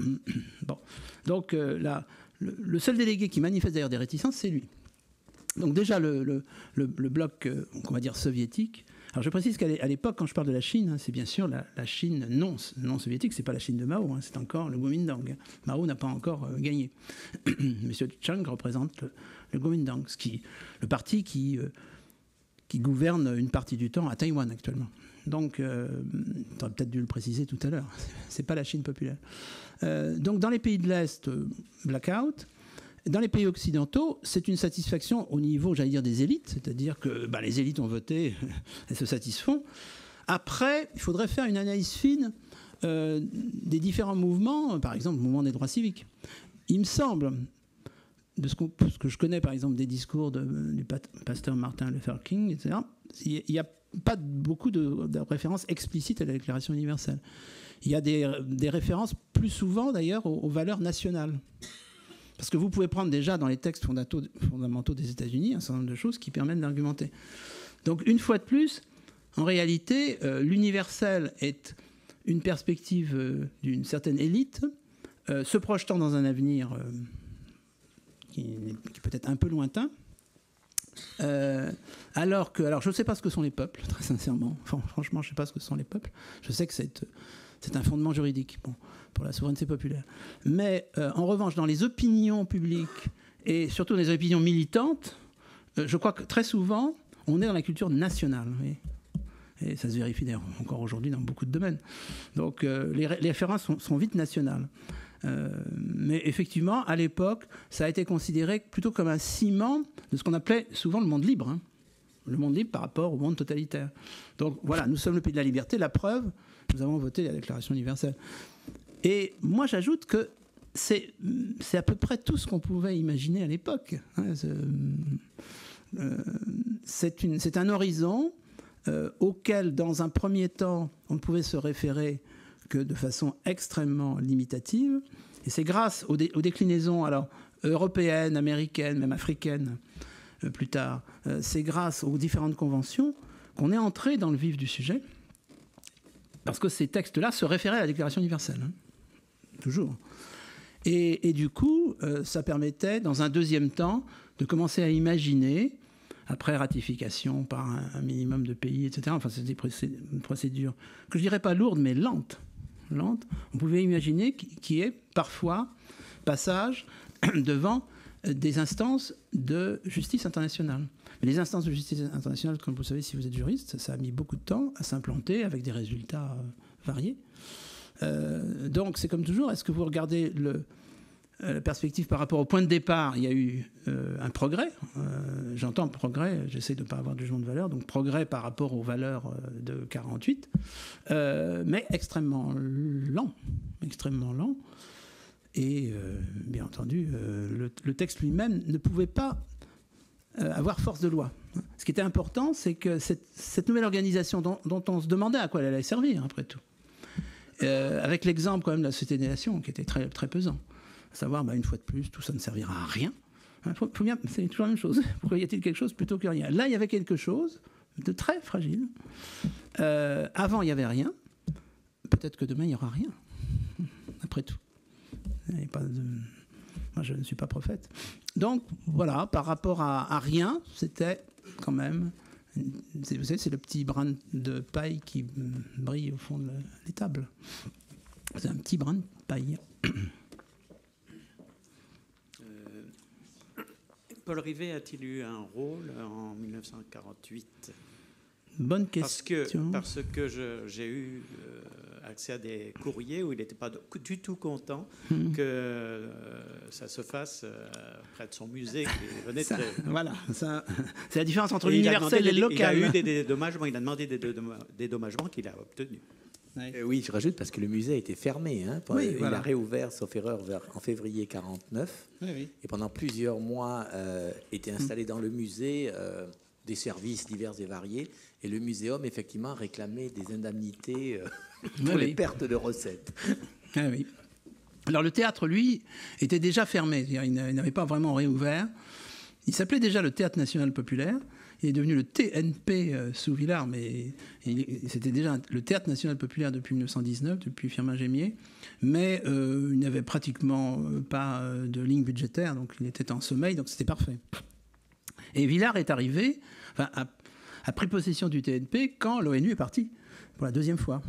bon. Donc, le seul délégué qui manifeste d'ailleurs des réticences, c'est lui. Donc déjà, le bloc, on va dire, soviétique... Alors je précise qu'à l'époque, quand je parle de la Chine, c'est bien sûr la Chine non soviétique, c'est pas la Chine de Mao, c'est encore le Kuomintang. Mao n'a pas encore gagné. Monsieur Chiang représente le Kuomintang, le parti qui gouverne une partie du temps à Taïwan actuellement. Donc, j'aurais peut-être dû le préciser tout à l'heure, c'est pas la Chine populaire. Donc dans les pays de l'Est, blackout. Dans les pays occidentaux, c'est une satisfaction au niveau, j'allais dire, des élites, c'est-à-dire que les élites ont voté, elles se satisfont. Après, il faudrait faire une analyse fine des différents mouvements, par exemple le mouvement des droits civiques. Il me semble, de ce que je connais par exemple des discours du pasteur Martin Luther King, etc., il n'y a pas beaucoup de références explicites à la Déclaration universelle. Il y a des références plus souvent d'ailleurs aux valeurs nationales. Parce que vous pouvez prendre déjà dans les textes fondamentaux des États-Unis un certain nombre de choses qui permettent d'argumenter. Donc, une fois de plus, en réalité, l'universel est une perspective d'une certaine élite, se projetant dans un avenir qui peut être un peu lointain, alors je ne sais pas ce que sont les peuples, très sincèrement. Franchement, je ne sais pas ce que sont les peuples. Je sais que c'est un fondement juridique. Bon, pour la souveraineté populaire. Mais en revanche, dans les opinions publiques et surtout dans les opinions militantes, je crois que très souvent, on est dans la culture nationale. Oui. Et ça se vérifie d'ailleurs encore aujourd'hui dans beaucoup de domaines. Donc les références sont vite nationales. Mais effectivement, à l'époque, ça a été considéré plutôt comme un ciment de ce qu'on appelait souvent le monde libre. Le monde libre par rapport au monde totalitaire. Donc voilà, nous sommes le pays de la liberté. La preuve, nous avons voté la Déclaration universelle. Et moi, j'ajoute que c'est à peu près tout ce qu'on pouvait imaginer à l'époque. C'est un horizon auquel, dans un premier temps, on ne pouvait se référer que de façon extrêmement limitative. Et c'est grâce aux déclinaisons européennes, américaines, même africaines, plus tard, c'est grâce aux différentes conventions qu'on est entré dans le vif du sujet, parce que ces textes-là se référaient à la Déclaration universelle. Toujours. Et du coup, ça permettait, dans un deuxième temps, de commencer à imaginer, après ratification par un minimum de pays, etc., enfin, c'est une procédure que je dirais pas lourde, mais lente. On pouvait imaginer qu'il y ait parfois passage devant des instances de justice internationale. Mais les instances de justice internationale, comme vous savez, si vous êtes juriste, ça a mis beaucoup de temps à s'implanter avec des résultats variés. Donc c'est comme toujours, est-ce que vous regardez la perspective par rapport au point de départ? Il y a eu un progrès, j'entends progrès, j'essaie de ne pas avoir de jugement de valeur, donc progrès par rapport aux valeurs de 48, mais extrêmement lent. Et bien entendu, le texte lui-même ne pouvait pas avoir force de loi. Ce qui était important, c'est que cette nouvelle organisation dont on se demandait à quoi elle allait servir, après tout, avec l'exemple quand même de la Société des Nations, qui était très, très pesant, à savoir, une fois de plus, tout ça ne servira à rien. C'est toujours la même chose. Pourquoi y a-t-il quelque chose plutôt que rien? Là, il y avait quelque chose de très fragile. Avant, il n'y avait rien. Peut-être que demain, il n'y aura rien. Après tout. Moi, je ne suis pas prophète. Donc, voilà, par rapport à rien, c'était quand même... Vous savez, c'est le petit brin de paille qui brille au fond de l'étable. C'est un petit brin de paille. Paul Rivet a-t-il eu un rôle en 1948? Bonne question. Parce que j'ai eu accès à des courriers où il n'était pas du tout content que ça se fasse près de son musée qui venait de... Voilà, c'est la différence entre l'universel et le local. Il a eu des dédommagements, il a demandé des dédommagements qu'il a obtenus. Oui, je rajoute parce que le musée a été fermé. Il a réouvert, sauf erreur, en février 1949. Oui. Et pendant plusieurs mois, étaient installés dans le musée des services divers et variés. Et le muséum, effectivement, réclamait des indemnités pour les pertes de recettes. Oui. Alors le théâtre, lui, était déjà fermé. Il n'avait pas vraiment réouvert. Il s'appelait déjà le Théâtre National Populaire. Il est devenu le TNP sous Villars, mais c'était déjà le Théâtre National Populaire depuis 1919, depuis Firmin Gémier. Mais il n'avait pratiquement pas de ligne budgétaire, donc il était en sommeil, donc c'était parfait. Et Villars est arrivé, a pris possession du TNP quand l'ONU est parti pour la deuxième fois.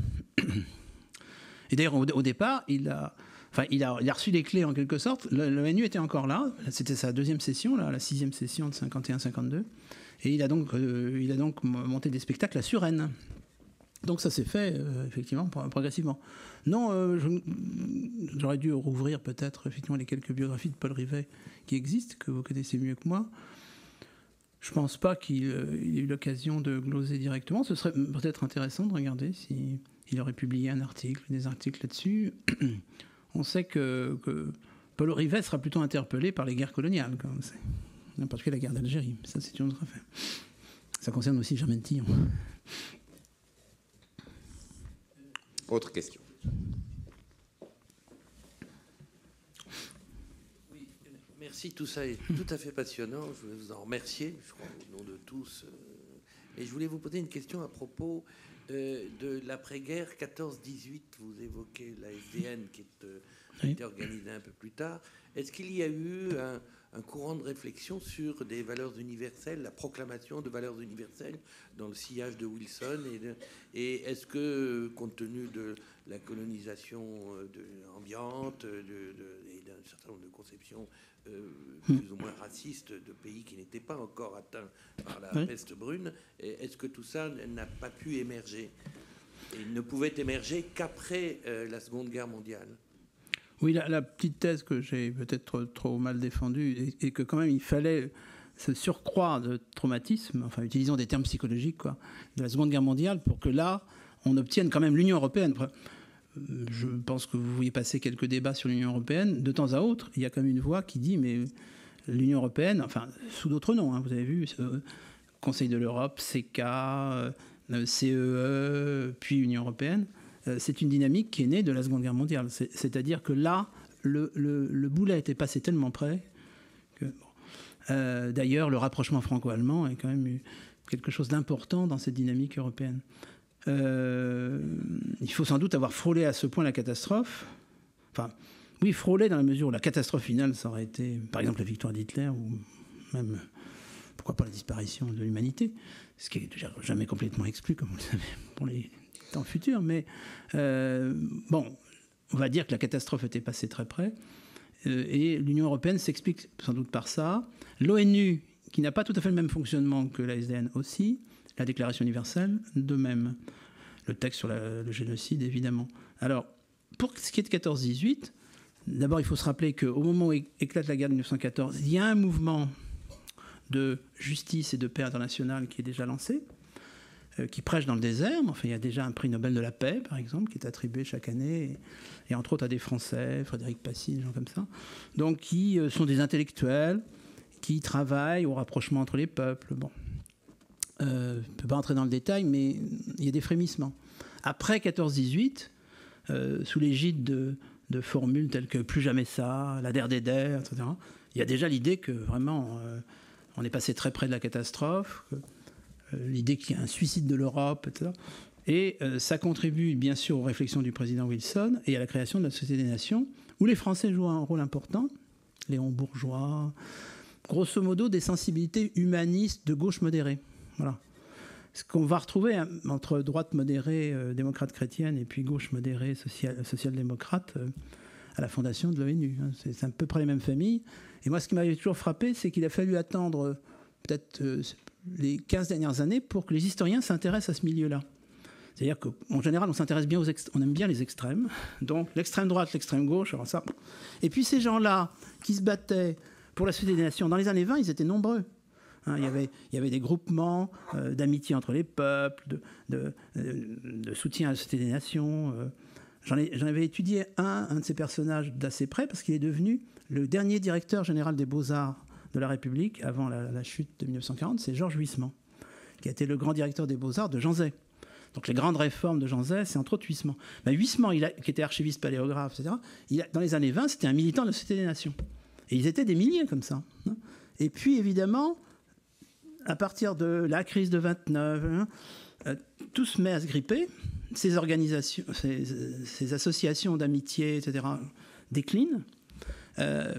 Et d'ailleurs, au départ, il a reçu les clés en quelque sorte. L'ONU était encore là. C'était sa deuxième session, la 6e session de 51-52. Et il a donc monté des spectacles à Suresnes. Donc ça s'est fait effectivement progressivement. Non, j'aurais dû rouvrir peut-être effectivement les quelques biographies de Paul Rivet qui existent, que vous connaissez mieux que moi. Je ne pense pas qu'il ait eu l'occasion de gloser directement. Ce serait peut-être intéressant de regarder s'il aurait publié des articles là-dessus. On sait que Paul Rivet sera plutôt interpellé par les guerres coloniales, comme c'est. En particulier la guerre d'Algérie. Ça, c'est une autre affaire. Ça concerne aussi Germaine Tillon. Autre question. Oui, merci. Tout ça est tout à fait passionnant. Je voulais vous en remercier, je crois, au nom de tous. Et je voulais vous poser une question à propos de l'après-guerre 14-18. Vous évoquez la FDN qui a été organisée un peu plus tard. Est-ce qu'il y a eu un courant de réflexion sur des valeurs universelles, la proclamation de valeurs universelles dans le sillage de Wilson, et est-ce que, compte tenu de la colonisation ambiante et d'un certain nombre de conceptions plus ou moins racistes de pays qui n'étaient pas encore atteints par la peste brune, est-ce que tout ça n'a pas pu émerger? Et il ne pouvait émerger qu'après la Seconde Guerre mondiale. Oui, la petite thèse que j'ai peut-être trop mal défendue, et que quand même il fallait ce surcroît de traumatisme, enfin utilisons des termes psychologiques, de la Seconde Guerre mondiale, pour que là, on obtienne quand même l'Union européenne. Je pense que vous voyez passer quelques débats sur l'Union européenne. De temps à autre, il y a quand même une voix qui dit, mais l'Union européenne, enfin, sous d'autres noms, vous avez vu, Conseil de l'Europe, CK, CEE, puis Union européenne, c'est une dynamique qui est née de la Seconde Guerre mondiale. C'est-à-dire que là, le boulet était passé tellement près que... D'ailleurs, le rapprochement franco-allemand est quand même quelque chose d'important dans cette dynamique européenne. Il faut sans doute avoir frôlé à ce point la catastrophe. Enfin, oui, frôlé dans la mesure où la catastrophe finale, ça aurait été, par exemple, la victoire d'Hitler, ou même, pourquoi pas, la disparition de l'humanité, ce qui n'est jamais complètement exclu, comme vous le savez, pour les temps futurs. Mais bon, on va dire que la catastrophe était passée très près. Et l'Union européenne s'explique sans doute par ça. L'ONU, qui n'a pas tout à fait le même fonctionnement que la SDN aussi, la Déclaration universelle de même. Le texte sur le génocide, évidemment. Alors, pour ce qui est de 14-18, d'abord, il faut se rappeler qu'au moment où éclate la guerre de 1914, il y a un mouvement de justice et de paix internationale qui est déjà lancé, qui prêche dans le désert. Mais enfin, il y a déjà un prix Nobel de la paix, par exemple, qui est attribué chaque année, et entre autres à des Français, Frédéric Passy, des gens comme ça, donc qui sont des intellectuels, qui travaillent au rapprochement entre les peuples. Bon. Je ne peux pas entrer dans le détail, mais il y a des frémissements. Après 14-18, sous l'égide de formules telles que « plus jamais ça »,« la der des der », etc., il y a déjà l'idée que vraiment on est passé très près de la catastrophe, l'idée qu'il y a un suicide de l'Europe, etc. Et ça contribue bien sûr aux réflexions du président Wilson et à la création de la Société des Nations, où les Français jouent un rôle important, Léon Bourgeois, grosso modo des sensibilités humanistes de gauche modérée. Voilà. Ce qu'on va retrouver entre droite modérée, démocrate chrétienne, et puis gauche modérée, social-démocrate, à la fondation de l'ONU. C'est à peu près les mêmes familles. Et moi, ce qui m'avait toujours frappé, c'est qu'il a fallu attendre peut-être les 15 dernières années pour que les historiens s'intéressent à ce milieu-là. C'est-à-dire qu'en général, on s'intéresse bien on aime bien les extrêmes. Donc l'extrême droite, l'extrême gauche, alors ça. Et puis ces gens-là qui se battaient pour la Société des Nations, dans les années 20, ils étaient nombreux. Il y avait des groupements d'amitié entre les peuples, de soutien à la Société des Nations. J'en avais étudié un de ces personnages d'assez près, parce qu'il est devenu le dernier directeur général des Beaux-Arts de la République, avant la chute de 1940, c'est Georges Huysmans, qui a été le grand directeur des Beaux-Arts de Jean Zay. Donc les grandes réformes de Jean Zay, c'est entre autres Huysmans. Huysmans, qui était archiviste paléographe, etc., dans les années 20, c'était un militant de la Société des Nations. Et ils étaient des milliers comme ça. Et puis, évidemment, à partir de la crise de 29, tout se met à se gripper. Ces organisations, ces associations d'amitié, etc., déclinent.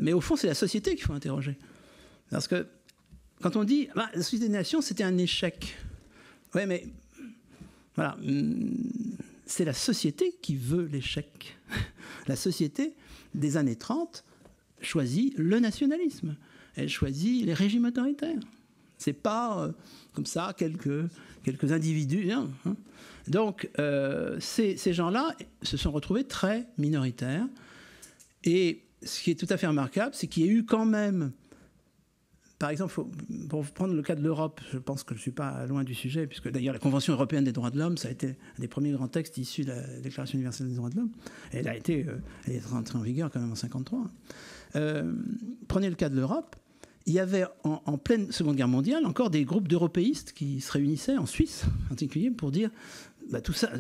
Mais au fond, c'est la société qu'il faut interroger. Parce que quand on dit la Société des Nations, c'était un échec. Oui, mais voilà, c'est la société qui veut l'échec. La société des années 30 choisit le nationalisme. Elle choisit les régimes autoritaires. C'est pas comme ça quelques individus. Hein. Donc ces gens-là se sont retrouvés très minoritaires. Et ce qui est tout à fait remarquable, c'est qu'il y a eu quand même, par exemple, pour prendre le cas de l'Europe, je pense que je ne suis pas loin du sujet, puisque d'ailleurs la Convention européenne des droits de l'homme, ça a été un des premiers grands textes issus de la Déclaration universelle des droits de l'homme. Elle est rentrée en vigueur quand même en 1953. Prenez le cas de l'Europe. Il y avait en pleine Seconde Guerre mondiale encore des groupes d'européistes qui se réunissaient en Suisse en particulier pour dire tout ça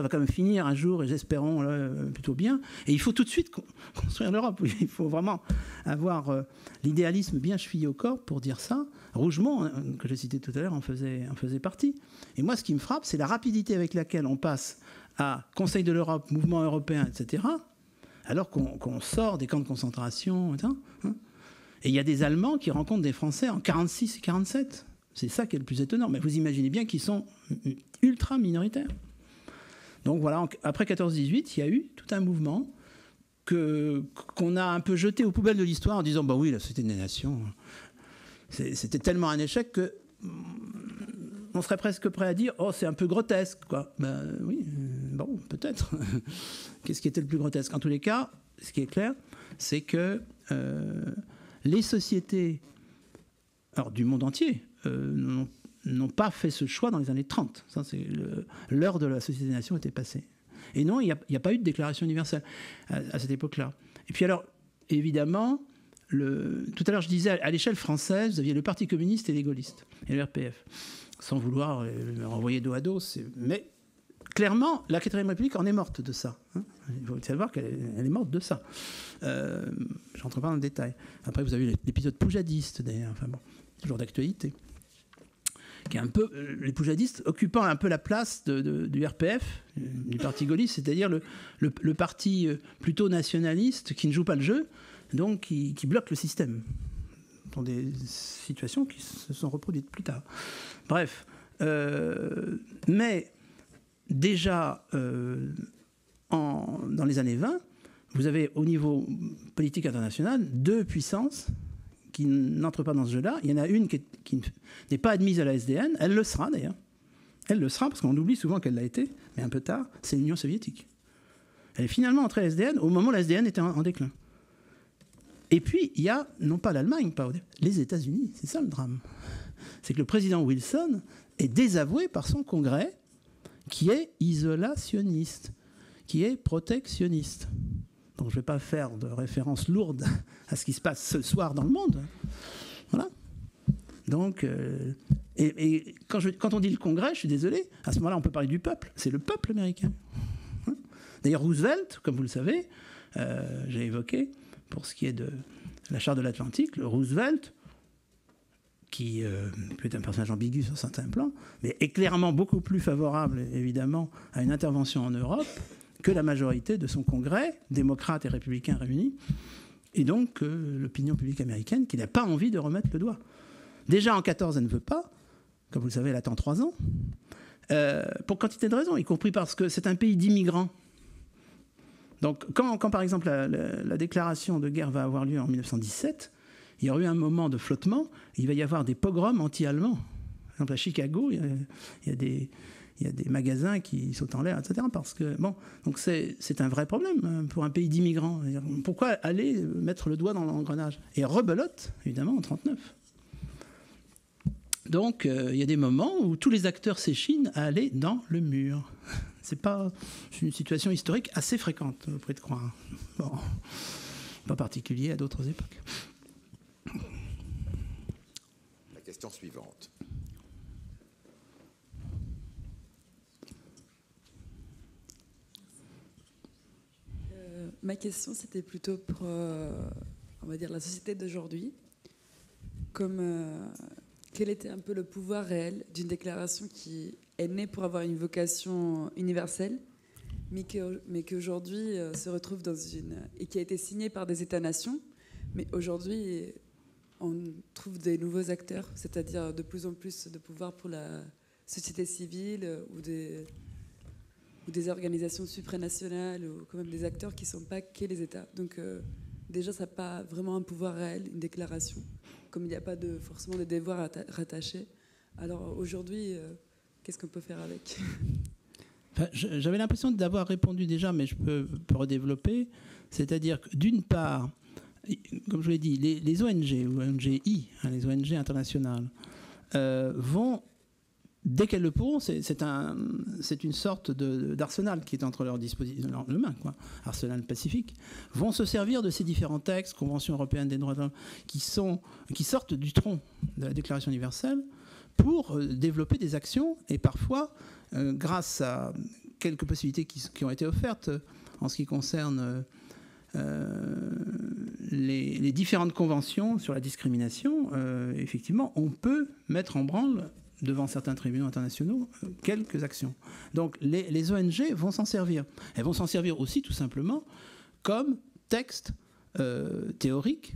va quand même finir un jour et j'espérons plutôt bien. Et il faut tout de suite construire l'Europe. Il faut vraiment avoir l'idéalisme bien chevillé au corps pour dire ça. Rougemont, que j'ai cité tout à l'heure, en faisait partie. Et moi, ce qui me frappe, c'est la rapidité avec laquelle on passe à Conseil de l'Europe, mouvement européen, etc., alors qu'on sort des camps de concentration, etc., hein. Et il y a des Allemands qui rencontrent des Français en 46 et 47. C'est ça qui est le plus étonnant. Mais vous imaginez bien qu'ils sont ultra minoritaires. Donc voilà, après 14-18, il y a eu tout un mouvement qu'on a un peu jeté aux poubelles de l'histoire en disant bah oui, la Société des Nations, c'était tellement un échec que on serait presque prêt à dire oh, c'est un peu grotesque, quoi. Ben oui, bon, peut-être. Qu'est-ce qui était le plus grotesque? En tous les cas, ce qui est clair, c'est que les sociétés du monde entier n'ont pas fait ce choix dans les années 30. Ça, l'heure de la Société des Nations était passée. Et non, il n'y a pas eu de déclaration universelle à cette époque-là. Et puis alors, évidemment, tout à l'heure je disais, à l'échelle française, vous aviez le Parti communiste et les gaullistes, et le RPF. Sans vouloir le renvoyer dos à dos. Mais clairement, la 4ème République en est morte de ça. Hein. Il faut savoir qu'elle est morte de ça. Je ne rentre pas dans le détail. Après, vous avez l'épisode poujadiste, d'ailleurs. Enfin bon, toujours d'actualité. Qui est un peu, les poujadistes occupant un peu la place du RPF, du Parti gaulliste, c'est-à-dire le parti plutôt nationaliste qui ne joue pas le jeu, donc qui bloque le système. Dans des situations qui se sont reproduites plus tard. Bref. Mais déjà, dans les années 20, vous avez au niveau politique international 2 puissances qui n'entrent pas dans ce jeu-là. Il y en a une qui n'est pas admise à la SDN, elle le sera d'ailleurs. Elle le sera parce qu'on oublie souvent qu'elle l'a été, mais un peu tard, c'est l'Union soviétique. Elle est finalement entrée à la SDN au moment où la SDN était en déclin. Et puis, il y a, non pas l'Allemagne, pas les États-Unis. C'est ça le drame. C'est que le président Wilson est désavoué par son Congrès, qui est isolationniste, qui est protectionniste. Donc je ne vais pas faire de référence lourde à ce qui se passe ce soir dans le monde. Voilà. Donc, et quand on dit le Congrès, je suis désolé, à ce moment-là, on peut parler du peuple. C'est le peuple américain. D'ailleurs, Roosevelt, comme vous le savez, j'ai évoqué, pour ce qui est de la Charte de l'Atlantique, le Roosevelt, qui peut être un personnage ambigu sur certains plans, mais est clairement beaucoup plus favorable, évidemment, à une intervention en Europe que la majorité de son Congrès, démocrates et républicains réunis, et donc l'opinion publique américaine qui n'a pas envie de remettre le doigt. Déjà en 2014, elle ne veut pas, comme vous le savez, elle attend 3 ans, pour quantité de raisons, y compris parce que c'est un pays d'immigrants. Donc quand par exemple la déclaration de guerre va avoir lieu en 1917, il y aura eu un moment de flottement, il va y avoir des pogroms anti-allemands. Par exemple, à Chicago, il y a des magasins qui sautent en l'air, etc. Parce que, bon, donc c'est un vrai problème pour un pays d'immigrants. Pourquoi aller mettre le doigt dans l'engrenage? Et rebelote, évidemment, en 1939. Donc, il y a des moments où tous les acteurs s'échinent à aller dans le mur. C'est une situation historique assez fréquente, vous pouvez te croire. Bon, pas particulier à d'autres époques. La question suivante. Ma question, c'était plutôt pour, on va dire, la société d'aujourd'hui. Quel était un peu le pouvoir réel d'une déclaration qui est née pour avoir une vocation universelle, mais qui aujourd'hui se retrouve et qui a été signée par des États-nations, mais aujourd'hui on trouve des nouveaux acteurs, c'est-à-dire de plus en plus de pouvoir pour la société civile ou des organisations supranationales ou quand même des acteurs qui ne sont pas que les États. Donc déjà, ça n'a pas vraiment un pouvoir réel, une déclaration, comme il n'y a pas forcément de devoirs rattachés. Alors aujourd'hui, qu'est-ce qu'on peut faire avec? Enfin, j'avais l'impression d'avoir répondu déjà, mais je peux redévelopper. C'est-à-dire que d'une part, comme je l'ai dit, les ONG ou ONGI, les ONG internationales, vont, dès qu'elles le pourront, c'est une sorte d'arsenal qui est entre leurs mains, quoi, arsenal pacifique, vont se servir de ces différents textes, Convention européenne des droits de l'homme, qui sortent du tronc de la Déclaration universelle, pour développer des actions, et parfois, grâce à quelques possibilités qui ont été offertes en ce qui concerne les différentes conventions sur la discrimination, effectivement, on peut mettre en branle, devant certains tribunaux internationaux, quelques actions. Donc les ONG vont s'en servir. Elles vont s'en servir aussi tout simplement comme texte théorique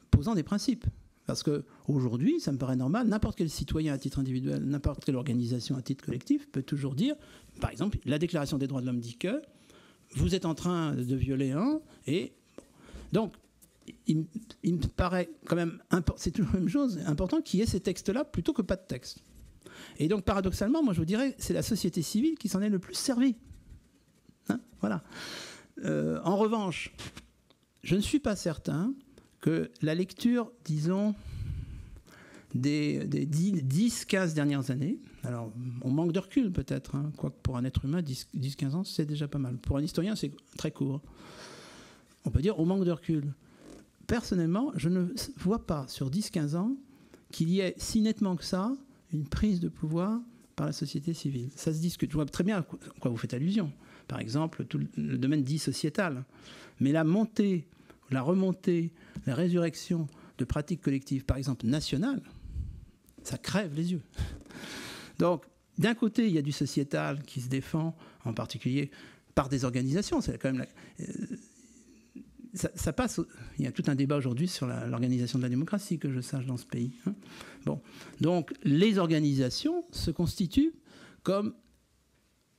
posant des principes. Parce qu'aujourd'hui, ça me paraît normal, n'importe quel citoyen à titre individuel, n'importe quelle organisation à titre collectif peut toujours dire, par exemple, la Déclaration des droits de l'homme dit que vous êtes en train de violer un, et donc il me paraît quand même, c'est toujours la même chose, important qu'il y ait ces textes-là plutôt que pas de texte. Et donc paradoxalement, moi je vous dirais, c'est la société civile qui s'en est le plus servie. Hein, voilà. En revanche, je ne suis pas certain que la lecture, disons, des 10-15 dernières années, alors on manque de recul peut-être, hein, quoique pour un être humain, 10-15 ans, c'est déjà pas mal. Pour un historien, c'est très court. On peut dire on manque de recul. Personnellement, je ne vois pas sur 10-15 ans qu'il y ait si nettement que ça une prise de pouvoir par la société civile. Ça se discute. Je vois très bien à quoi vous faites allusion. Par exemple, tout le domaine dit sociétal. Mais la montée, la remontée, la résurrection de pratiques collectives, par exemple nationales, ça crève les yeux. Donc, d'un côté, il y a du sociétal qui se défend, en particulier par des organisations. C'est quand même ça passe. Il y a tout un débat aujourd'hui sur l'organisation de la démocratie, que je sache, dans ce pays. Hein. Bon, donc les organisations se constituent comme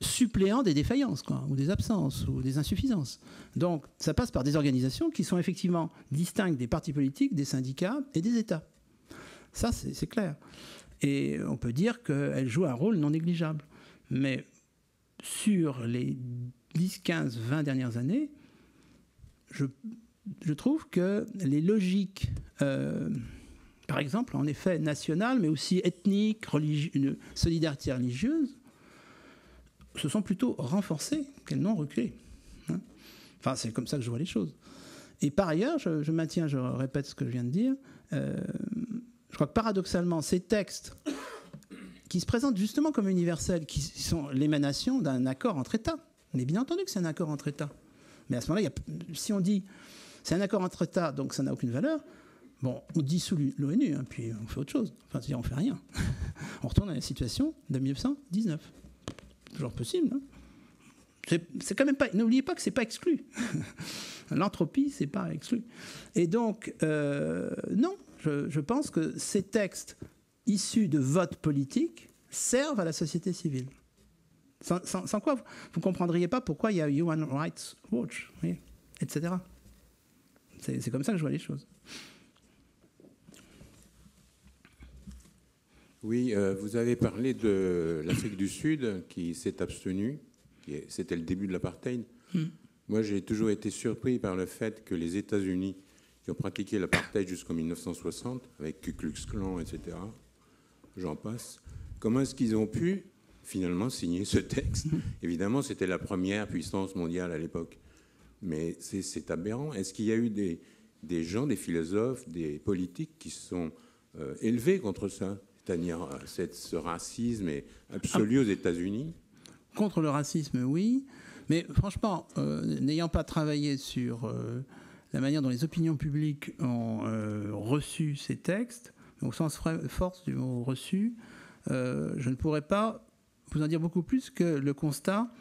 suppléant des défaillances, quoi, ou des absences, ou des insuffisances. Donc, ça passe par des organisations qui sont effectivement distinctes des partis politiques, des syndicats et des États. Ça, c'est clair. Et on peut dire qu'elles jouent un rôle non négligeable. Mais sur les 10, 15, 20 dernières années, je trouve que les logiques, par exemple, en effet nationales, mais aussi ethniques, une solidarité religieuse, se sont plutôt renforcées qu'elles n'ont reculé. Hein. Enfin, c'est comme ça que je vois les choses. Et par ailleurs, je maintiens, je répète ce que je viens de dire, je crois que paradoxalement, ces textes qui se présentent justement comme universels, qui sont l'émanation d'un accord entre États, mais bien entendu que c'est un accord entre États. Mais à ce moment-là, si on dit c'est un accord entre États, donc ça n'a aucune valeur, bon, on dissout l'ONU, hein, puis on fait autre chose. Enfin, c'est-à-dire on fait rien. On retourne à la situation de 1919. Toujours possible. Hein. C'est quand même pas. N'oubliez pas que c'est pas exclu. L'entropie, c'est pas exclu. Et donc, non, je pense que ces textes issus de votes politiques servent à la société civile. Sans quoi, vous ne comprendriez pas pourquoi il y a Human Rights Watch, oui, etc. C'est comme ça que je vois les choses. Oui, vous avez parlé de l'Afrique du Sud qui s'est abstenue. C'était le début de l'apartheid. Moi, j'ai toujours été surpris par le fait que les États-Unis, qui ont pratiqué l'apartheid jusqu'en 1960, avec Ku Klux Klan, etc., j'en passe, comment est-ce qu'ils ont pu finalement signer ce texte? Évidemment, c'était la première puissance mondiale à l'époque. Mais c'est aberrant. Est-ce qu'il y a eu des gens, des philosophes, des politiques qui se sont élevés contre ça? C'est-à-dire ce racisme est absolu aux États-Unis? Contre le racisme, oui. Mais franchement, n'ayant pas travaillé sur la manière dont les opinions publiques ont reçu ces textes, au sens force du mot reçu, je ne pourrais pas vous en dire beaucoup plus que le constat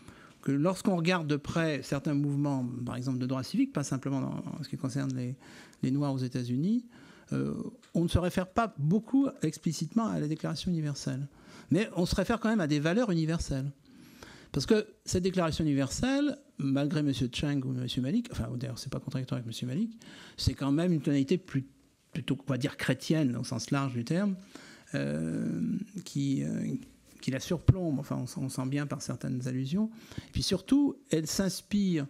que lorsqu'on regarde de près certains mouvements, par exemple de droit civique, pas simplement en ce qui concerne les Noirs aux États-Unis, on ne se réfère pas beaucoup explicitement à la Déclaration universelle. Mais on se réfère quand même à des valeurs universelles. Parce que cette Déclaration universelle, malgré M. Cheng ou M. Malik, enfin d'ailleurs c'est pas contradictoire avec M. Malik, c'est quand même une tonalité plutôt, on va dire, chrétienne au sens large du terme, qui la surplombe, enfin on sent bien par certaines allusions. Et puis surtout, elle s'inspire,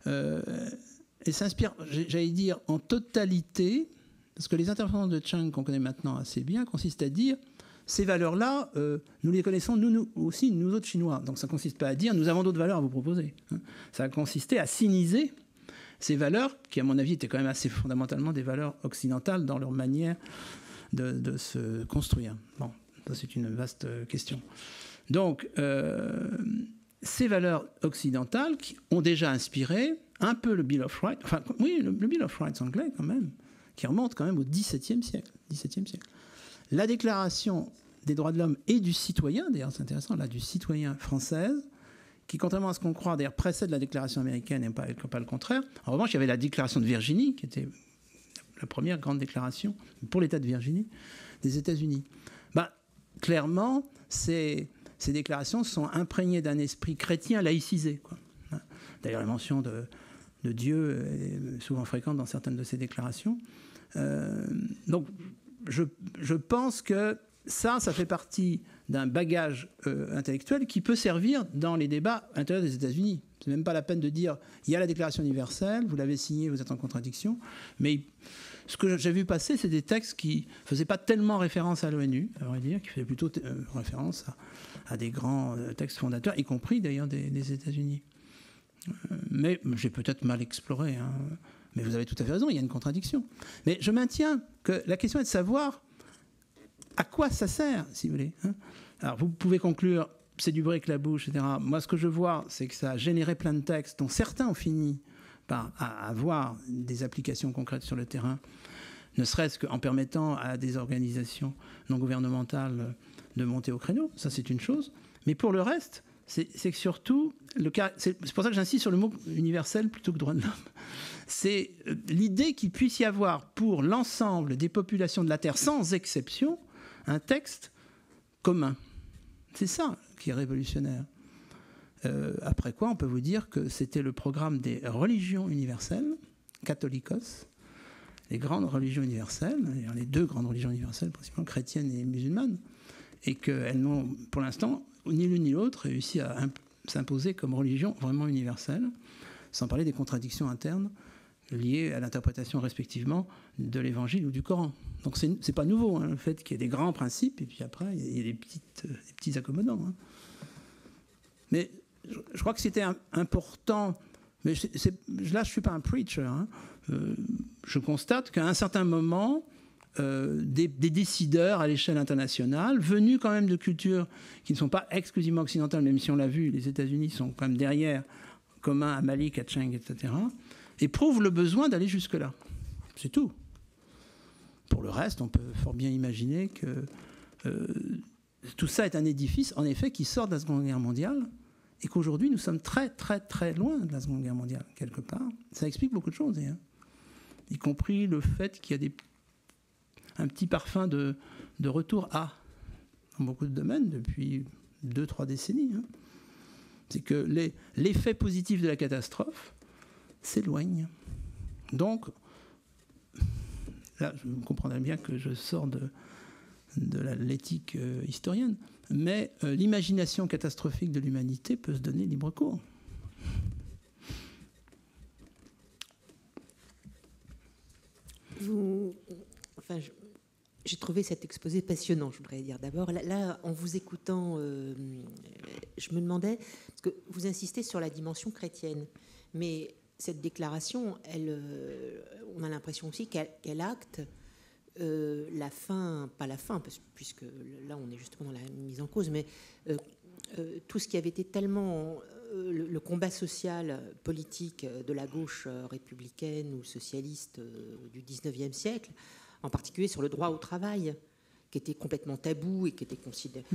j'allais dire, en totalité, parce que les interprétations de Cheng qu'on connaît maintenant assez bien consistent à dire ces valeurs-là, nous les connaissons nous aussi, nous autres Chinois. Donc ça ne consiste pas à dire nous avons d'autres valeurs à vous proposer. Ça a consisté à siniser ces valeurs qui, à mon avis, étaient quand même assez fondamentalement des valeurs occidentales dans leur manière de se construire. Bon, ça c'est une vaste question. Donc, ces valeurs occidentales qui ont déjà inspiré un peu le Bill of Rights, enfin oui, le Bill of Rights anglais quand même, qui remonte quand même au XVIIe siècle. La Déclaration des droits de l'homme et du citoyen, d'ailleurs c'est intéressant, là, du citoyen française, qui, contrairement à ce qu'on croit, d'ailleurs précède la Déclaration américaine et pas le contraire. En revanche, il y avait la Déclaration de Virginie, qui était la première grande déclaration pour l'État de Virginie des États-Unis. Clairement, ces déclarations sont imprégnées d'un esprit chrétien laïcisé, quoi. D'ailleurs, la mention de Dieu est souvent fréquente dans certaines de ces déclarations. Donc, je pense que ça fait partie d'un bagage intellectuel qui peut servir dans les débats intérieurs des États-Unis. C'est même pas la peine de dire il y a la Déclaration universelle, vous l'avez signée, vous êtes en contradiction. Mais ce que j'ai vu passer, c'est des textes qui ne faisaient pas tellement référence à l'ONU, à vrai dire, qui faisaient plutôt référence à des grands textes fondateurs, y compris d'ailleurs des États-Unis. Mais j'ai peut-être mal exploré, hein. Mais vous avez tout à fait raison, il y a une contradiction. Mais je maintiens que la question est de savoir à quoi ça sert, si vous voulez. Hein. Alors, vous pouvez conclure, c'est du bric la bouche, etc. Moi, ce que je vois, c'est que ça a généré plein de textes dont certains ont fini par avoir des applications concrètes sur le terrain, ne serait-ce qu'en permettant à des organisations non gouvernementales de monter au créneau. Ça, c'est une chose. Mais pour le reste, c'est que surtout, c'est pour ça que j'insiste sur le mot universel plutôt que droit de l'homme. C'est l'idée qu'il puisse y avoir pour l'ensemble des populations de la Terre, sans exception, un texte commun. C'est ça qui est révolutionnaire. Après quoi, on peut vous dire que c'était le programme des religions universelles, catholicos, les grandes religions universelles, les deux grandes religions universelles, principalement chrétiennes et musulmanes, et qu'elles n'ont, pour l'instant, ni l'une ni l'autre réussi à s'imposer comme religion vraiment universelle, sans parler des contradictions internes liées à l'interprétation respectivement de l'Évangile ou du Coran. Donc c'est pas nouveau, hein, le fait qu'il y ait des grands principes, et puis après, il y a des petits accommodants. Hein. Mais je crois que c'était important, mais là je ne suis pas un preacher, hein. Je constate qu'à un certain moment, des décideurs à l'échelle internationale, venus quand même de cultures qui ne sont pas exclusivement occidentales, même si on l'a vu, les États-Unis sont quand même derrière, communs à Malik, à Cheng, etc., éprouvent le besoin d'aller jusque-là. C'est tout. Pour le reste, on peut fort bien imaginer que tout ça est un édifice, en effet, qui sort de la Seconde Guerre mondiale, et qu'aujourd'hui, nous sommes très, très, très loin de la Seconde Guerre mondiale, quelque part. Ça explique beaucoup de choses, hein. Y compris le fait qu'il y a un petit parfum de retour à, dans beaucoup de domaines, depuis 2-3 décennies. Hein. C'est que l'effet positif de la catastrophe s'éloigne. Donc, là, vous comprendrez bien que je sors de l'éthique historienne, mais l'imagination catastrophique de l'humanité peut se donner libre cours. J'ai trouvé cet exposé passionnant, je voudrais dire. D'abord, là, en vous écoutant, je me demandais, parce que vous insistez sur la dimension chrétienne, mais cette déclaration, on a l'impression aussi qu'elle acte la fin, pas la fin, puisque là, on est justement dans la mise en cause, mais tout ce qui avait été tellement le combat social, politique de la gauche républicaine ou socialiste du 19e siècle, en particulier sur le droit au travail, qui était complètement tabou et qui était considéré,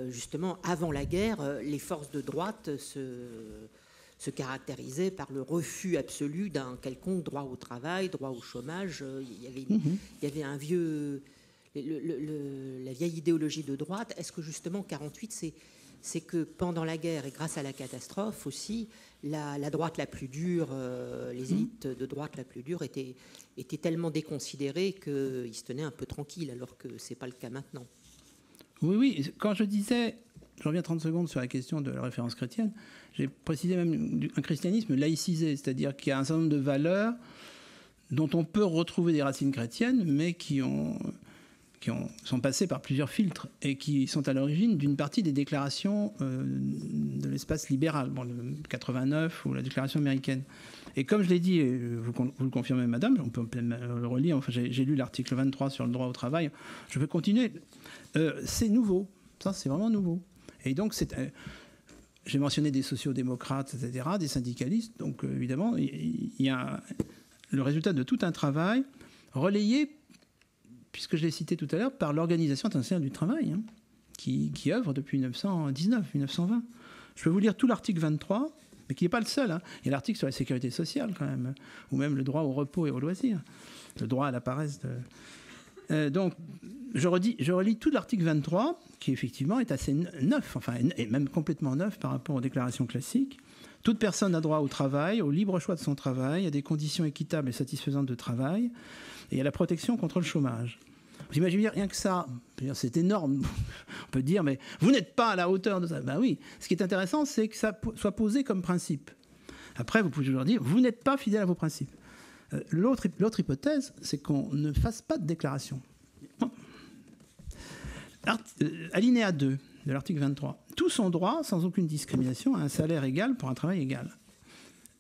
justement, avant la guerre, les forces de droite se caractérisaient par le refus absolu d'un quelconque droit au travail, droit au chômage. Il y avait un vieux... la vieille idéologie de droite. Est-ce que justement 48, c'est que pendant la guerre et grâce à la catastrophe aussi, la droite la plus dure, les élites de droite la plus dure étaient tellement déconsidérées qu'ils se tenaient un peu tranquilles, alors que ce n'est pas le cas maintenant. Oui, quand je disais, je reviens 30 secondes sur la question de la référence chrétienne, j'ai précisé même un christianisme laïcisé, c'est-à-dire qu'il y a un certain nombre de valeurs dont on peut retrouver des racines chrétiennes, mais qui sont passées par plusieurs filtres et qui sont à l'origine d'une partie des déclarations de l'espace libéral, le 89 ou la déclaration américaine. Et comme je l'ai dit, vous le confirmez, madame, on peut le relire, enfin, j'ai lu l'article 23 sur le droit au travail, je peux continuer. C'est nouveau, ça c'est vraiment nouveau. Et donc, j'ai mentionné des sociodémocrates, etc., des syndicalistes, donc évidemment, il y a le résultat de tout un travail relayé, puisque je l'ai cité tout à l'heure, par l'Organisation internationale du travail, hein, qui œuvre depuis 1919-1920. Je peux vous lire tout l'article 23, mais qui n'est pas le seul. Hein. Il y a l'article sur la sécurité sociale, quand même, ou même le droit au repos et au loisir, le droit à la paresse. Donc, je relis tout l'article 23, qui effectivement est assez neuf, enfin, et même complètement neuf par rapport aux déclarations classiques. Toute personne a droit au travail, au libre choix de son travail, à des conditions équitables et satisfaisantes de travail, et à la protection contre le chômage. Vous imaginez rien que ça, c'est énorme. On peut dire, mais vous n'êtes pas à la hauteur de ça. Ben oui, ce qui est intéressant, c'est que ça soit posé comme principe. Après, vous pouvez toujours dire, vous n'êtes pas fidèle à vos principes. L'autre hypothèse, c'est qu'on ne fasse pas de déclaration. Alinéa 2 de l'article 23. Tous ont droit, sans aucune discrimination, à un salaire égal pour un travail égal.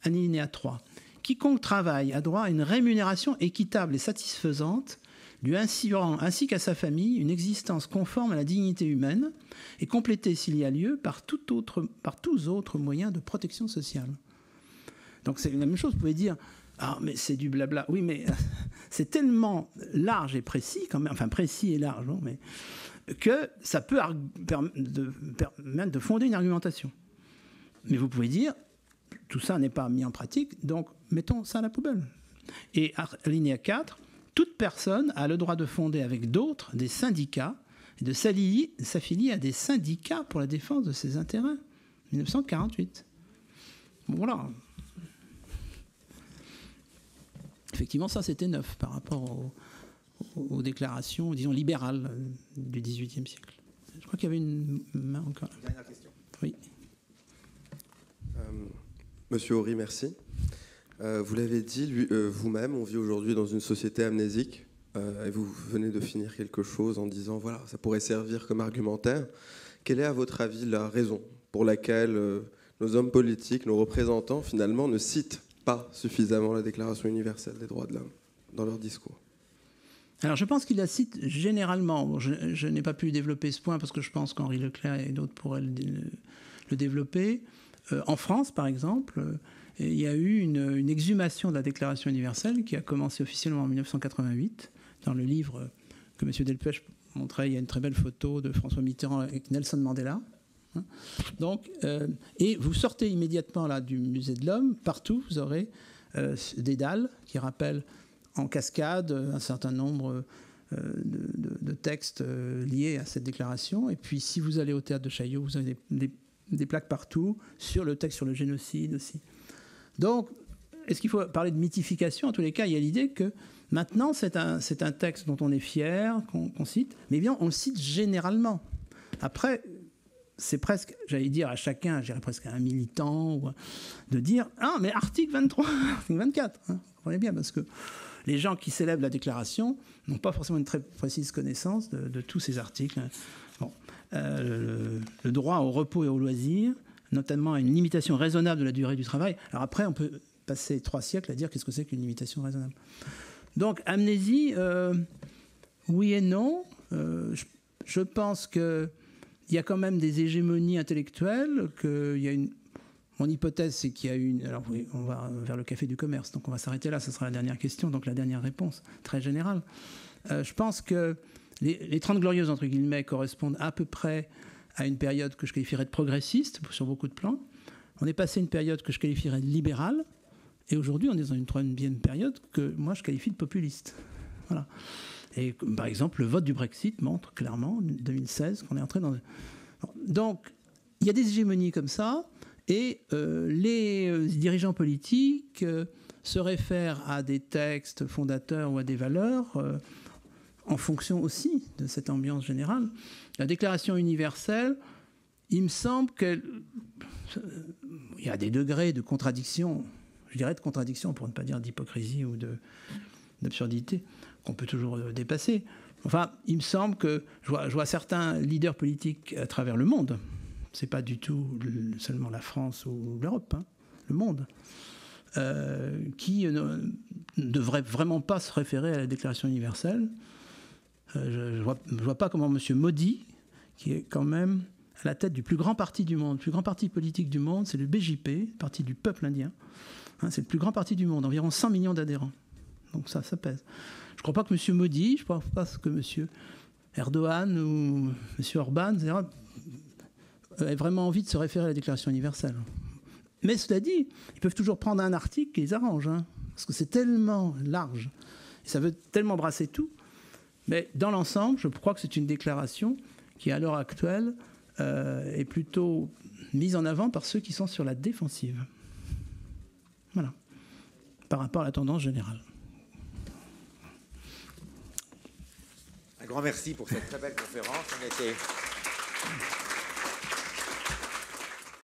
Alinéa 3. Quiconque travaille a droit à une rémunération équitable et satisfaisante, lui assurant ainsi qu'à sa famille une existence conforme à la dignité humaine et complétée, s'il y a lieu, par tous autres moyens de protection sociale. Donc c'est la même chose. Vous pouvez dire, ah mais c'est du blabla. Oui, mais c'est tellement large et précis, quand même, enfin précis et large, non, mais que ça peut permettre de fonder une argumentation. Mais vous pouvez dire, tout ça n'est pas mis en pratique, donc mettons ça à la poubelle. Et alinéa 4, toute personne a le droit de fonder avec d'autres des syndicats et de s'affilier à des syndicats pour la défense de ses intérêts. 1948. Bon, voilà. Effectivement, ça, c'était neuf par rapport aux déclarations, disons, libérales du XVIIIe siècle. Je crois qu'il y avait une main encore. Dernière question. Oui. Monsieur Horry, merci. Vous l'avez dit vous-même, on vit aujourd'hui dans une société amnésique. Et vous venez de finir quelque chose en disant, voilà, ça pourrait servir comme argumentaire. Quelle est, à votre avis, la raison pour laquelle nos hommes politiques, nos représentants, finalement, ne citent pas suffisamment la Déclaration universelle des droits de l'homme dans leur discours? Alors, je pense qu'il la cite généralement. Bon, je n'ai pas pu développer ce point parce que je pense qu'Henri Leclerc et d'autres pourraient le développer. En France, par exemple, il y a eu une exhumation de la Déclaration universelle qui a commencé officiellement en 1988. Dans le livre que M. Delpech montrait, il y a une très belle photo de François Mitterrand avec Nelson Mandela. Donc, et vous sortez immédiatement là, du Musée de l'Homme, partout, vous aurez des dalles qui rappellent en cascade un certain nombre de textes liés à cette déclaration. Et puis, si vous allez au théâtre de Chaillot, vous avez des plaques partout sur le texte sur le génocide aussi. Donc, est-ce qu'il faut parler de mythification? En tous les cas, il y a l'idée que maintenant, c'est un texte dont on est fier, qu'on cite, mais bien, on le cite généralement. Après, c'est presque, j'allais dire à chacun, je dirais presque à un militant, de dire « Ah, mais article 23, article 24 hein, », vous comprenez bien, parce que les gens qui célèbrent la déclaration n'ont pas forcément une très précise connaissance de tous ces articles. Bon. Le droit au repos et au loisir, notamment à une limitation raisonnable de la durée du travail. Alors après, on peut passer 3 siècles à dire qu'est-ce que c'est qu'une limitation raisonnable. Donc, amnésie, oui et non. Je pense qu'il y a quand même des hégémonies intellectuelles, qu'il y a une... Mon hypothèse, c'est qu'il y a une... Alors oui, on va vers le café du commerce, donc on va s'arrêter là, ce sera la dernière question, donc la dernière réponse, très générale. Je pense que les 30 glorieuses, entre guillemets, correspondent à peu près à une période que je qualifierais de progressiste, sur beaucoup de plans. On est passé à une période que je qualifierais de libérale, et aujourd'hui, on est dans une troisième période que moi, je qualifie de populiste. Voilà. Et par exemple, le vote du Brexit montre clairement, en 2016, qu'on est entré dans... Donc, il y a des hégémonies comme ça, et les dirigeants politiques se réfèrent à des textes fondateurs ou à des valeurs en fonction aussi de cette ambiance générale. La Déclaration universelle, il me semble qu'il y a des degrés de contradiction, je dirais de contradiction pour ne pas dire d'hypocrisie ou d'absurdité, qu'on peut toujours dépasser. Enfin, il me semble que je vois certains leaders politiques à travers le monde, c'est pas du tout seulement la France ou l'Europe, hein, le monde, qui ne devraient vraiment pas se référer à la Déclaration universelle. Je vois pas comment M. Modi, qui est quand même à la tête du plus grand parti du monde, le plus grand parti politique du monde, c'est le BJP, parti du peuple indien. Hein, c'est le plus grand parti du monde, environ 100 millions d'adhérents. Donc ça pèse. Je ne crois pas que M. Modi, je ne crois pas que M. Erdogan ou M. Orban, etc., aient vraiment envie de se référer à la Déclaration universelle. Mais cela dit, ils peuvent toujours prendre un article qui les arrange, hein, parce que c'est tellement large, et ça veut tellement brasser tout. Mais dans l'ensemble, je crois que c'est une déclaration qui, à l'heure actuelle, est plutôt mise en avant par ceux qui sont sur la défensive. Voilà. Par rapport à la tendance générale. Un grand merci pour cette très belle conférence. On était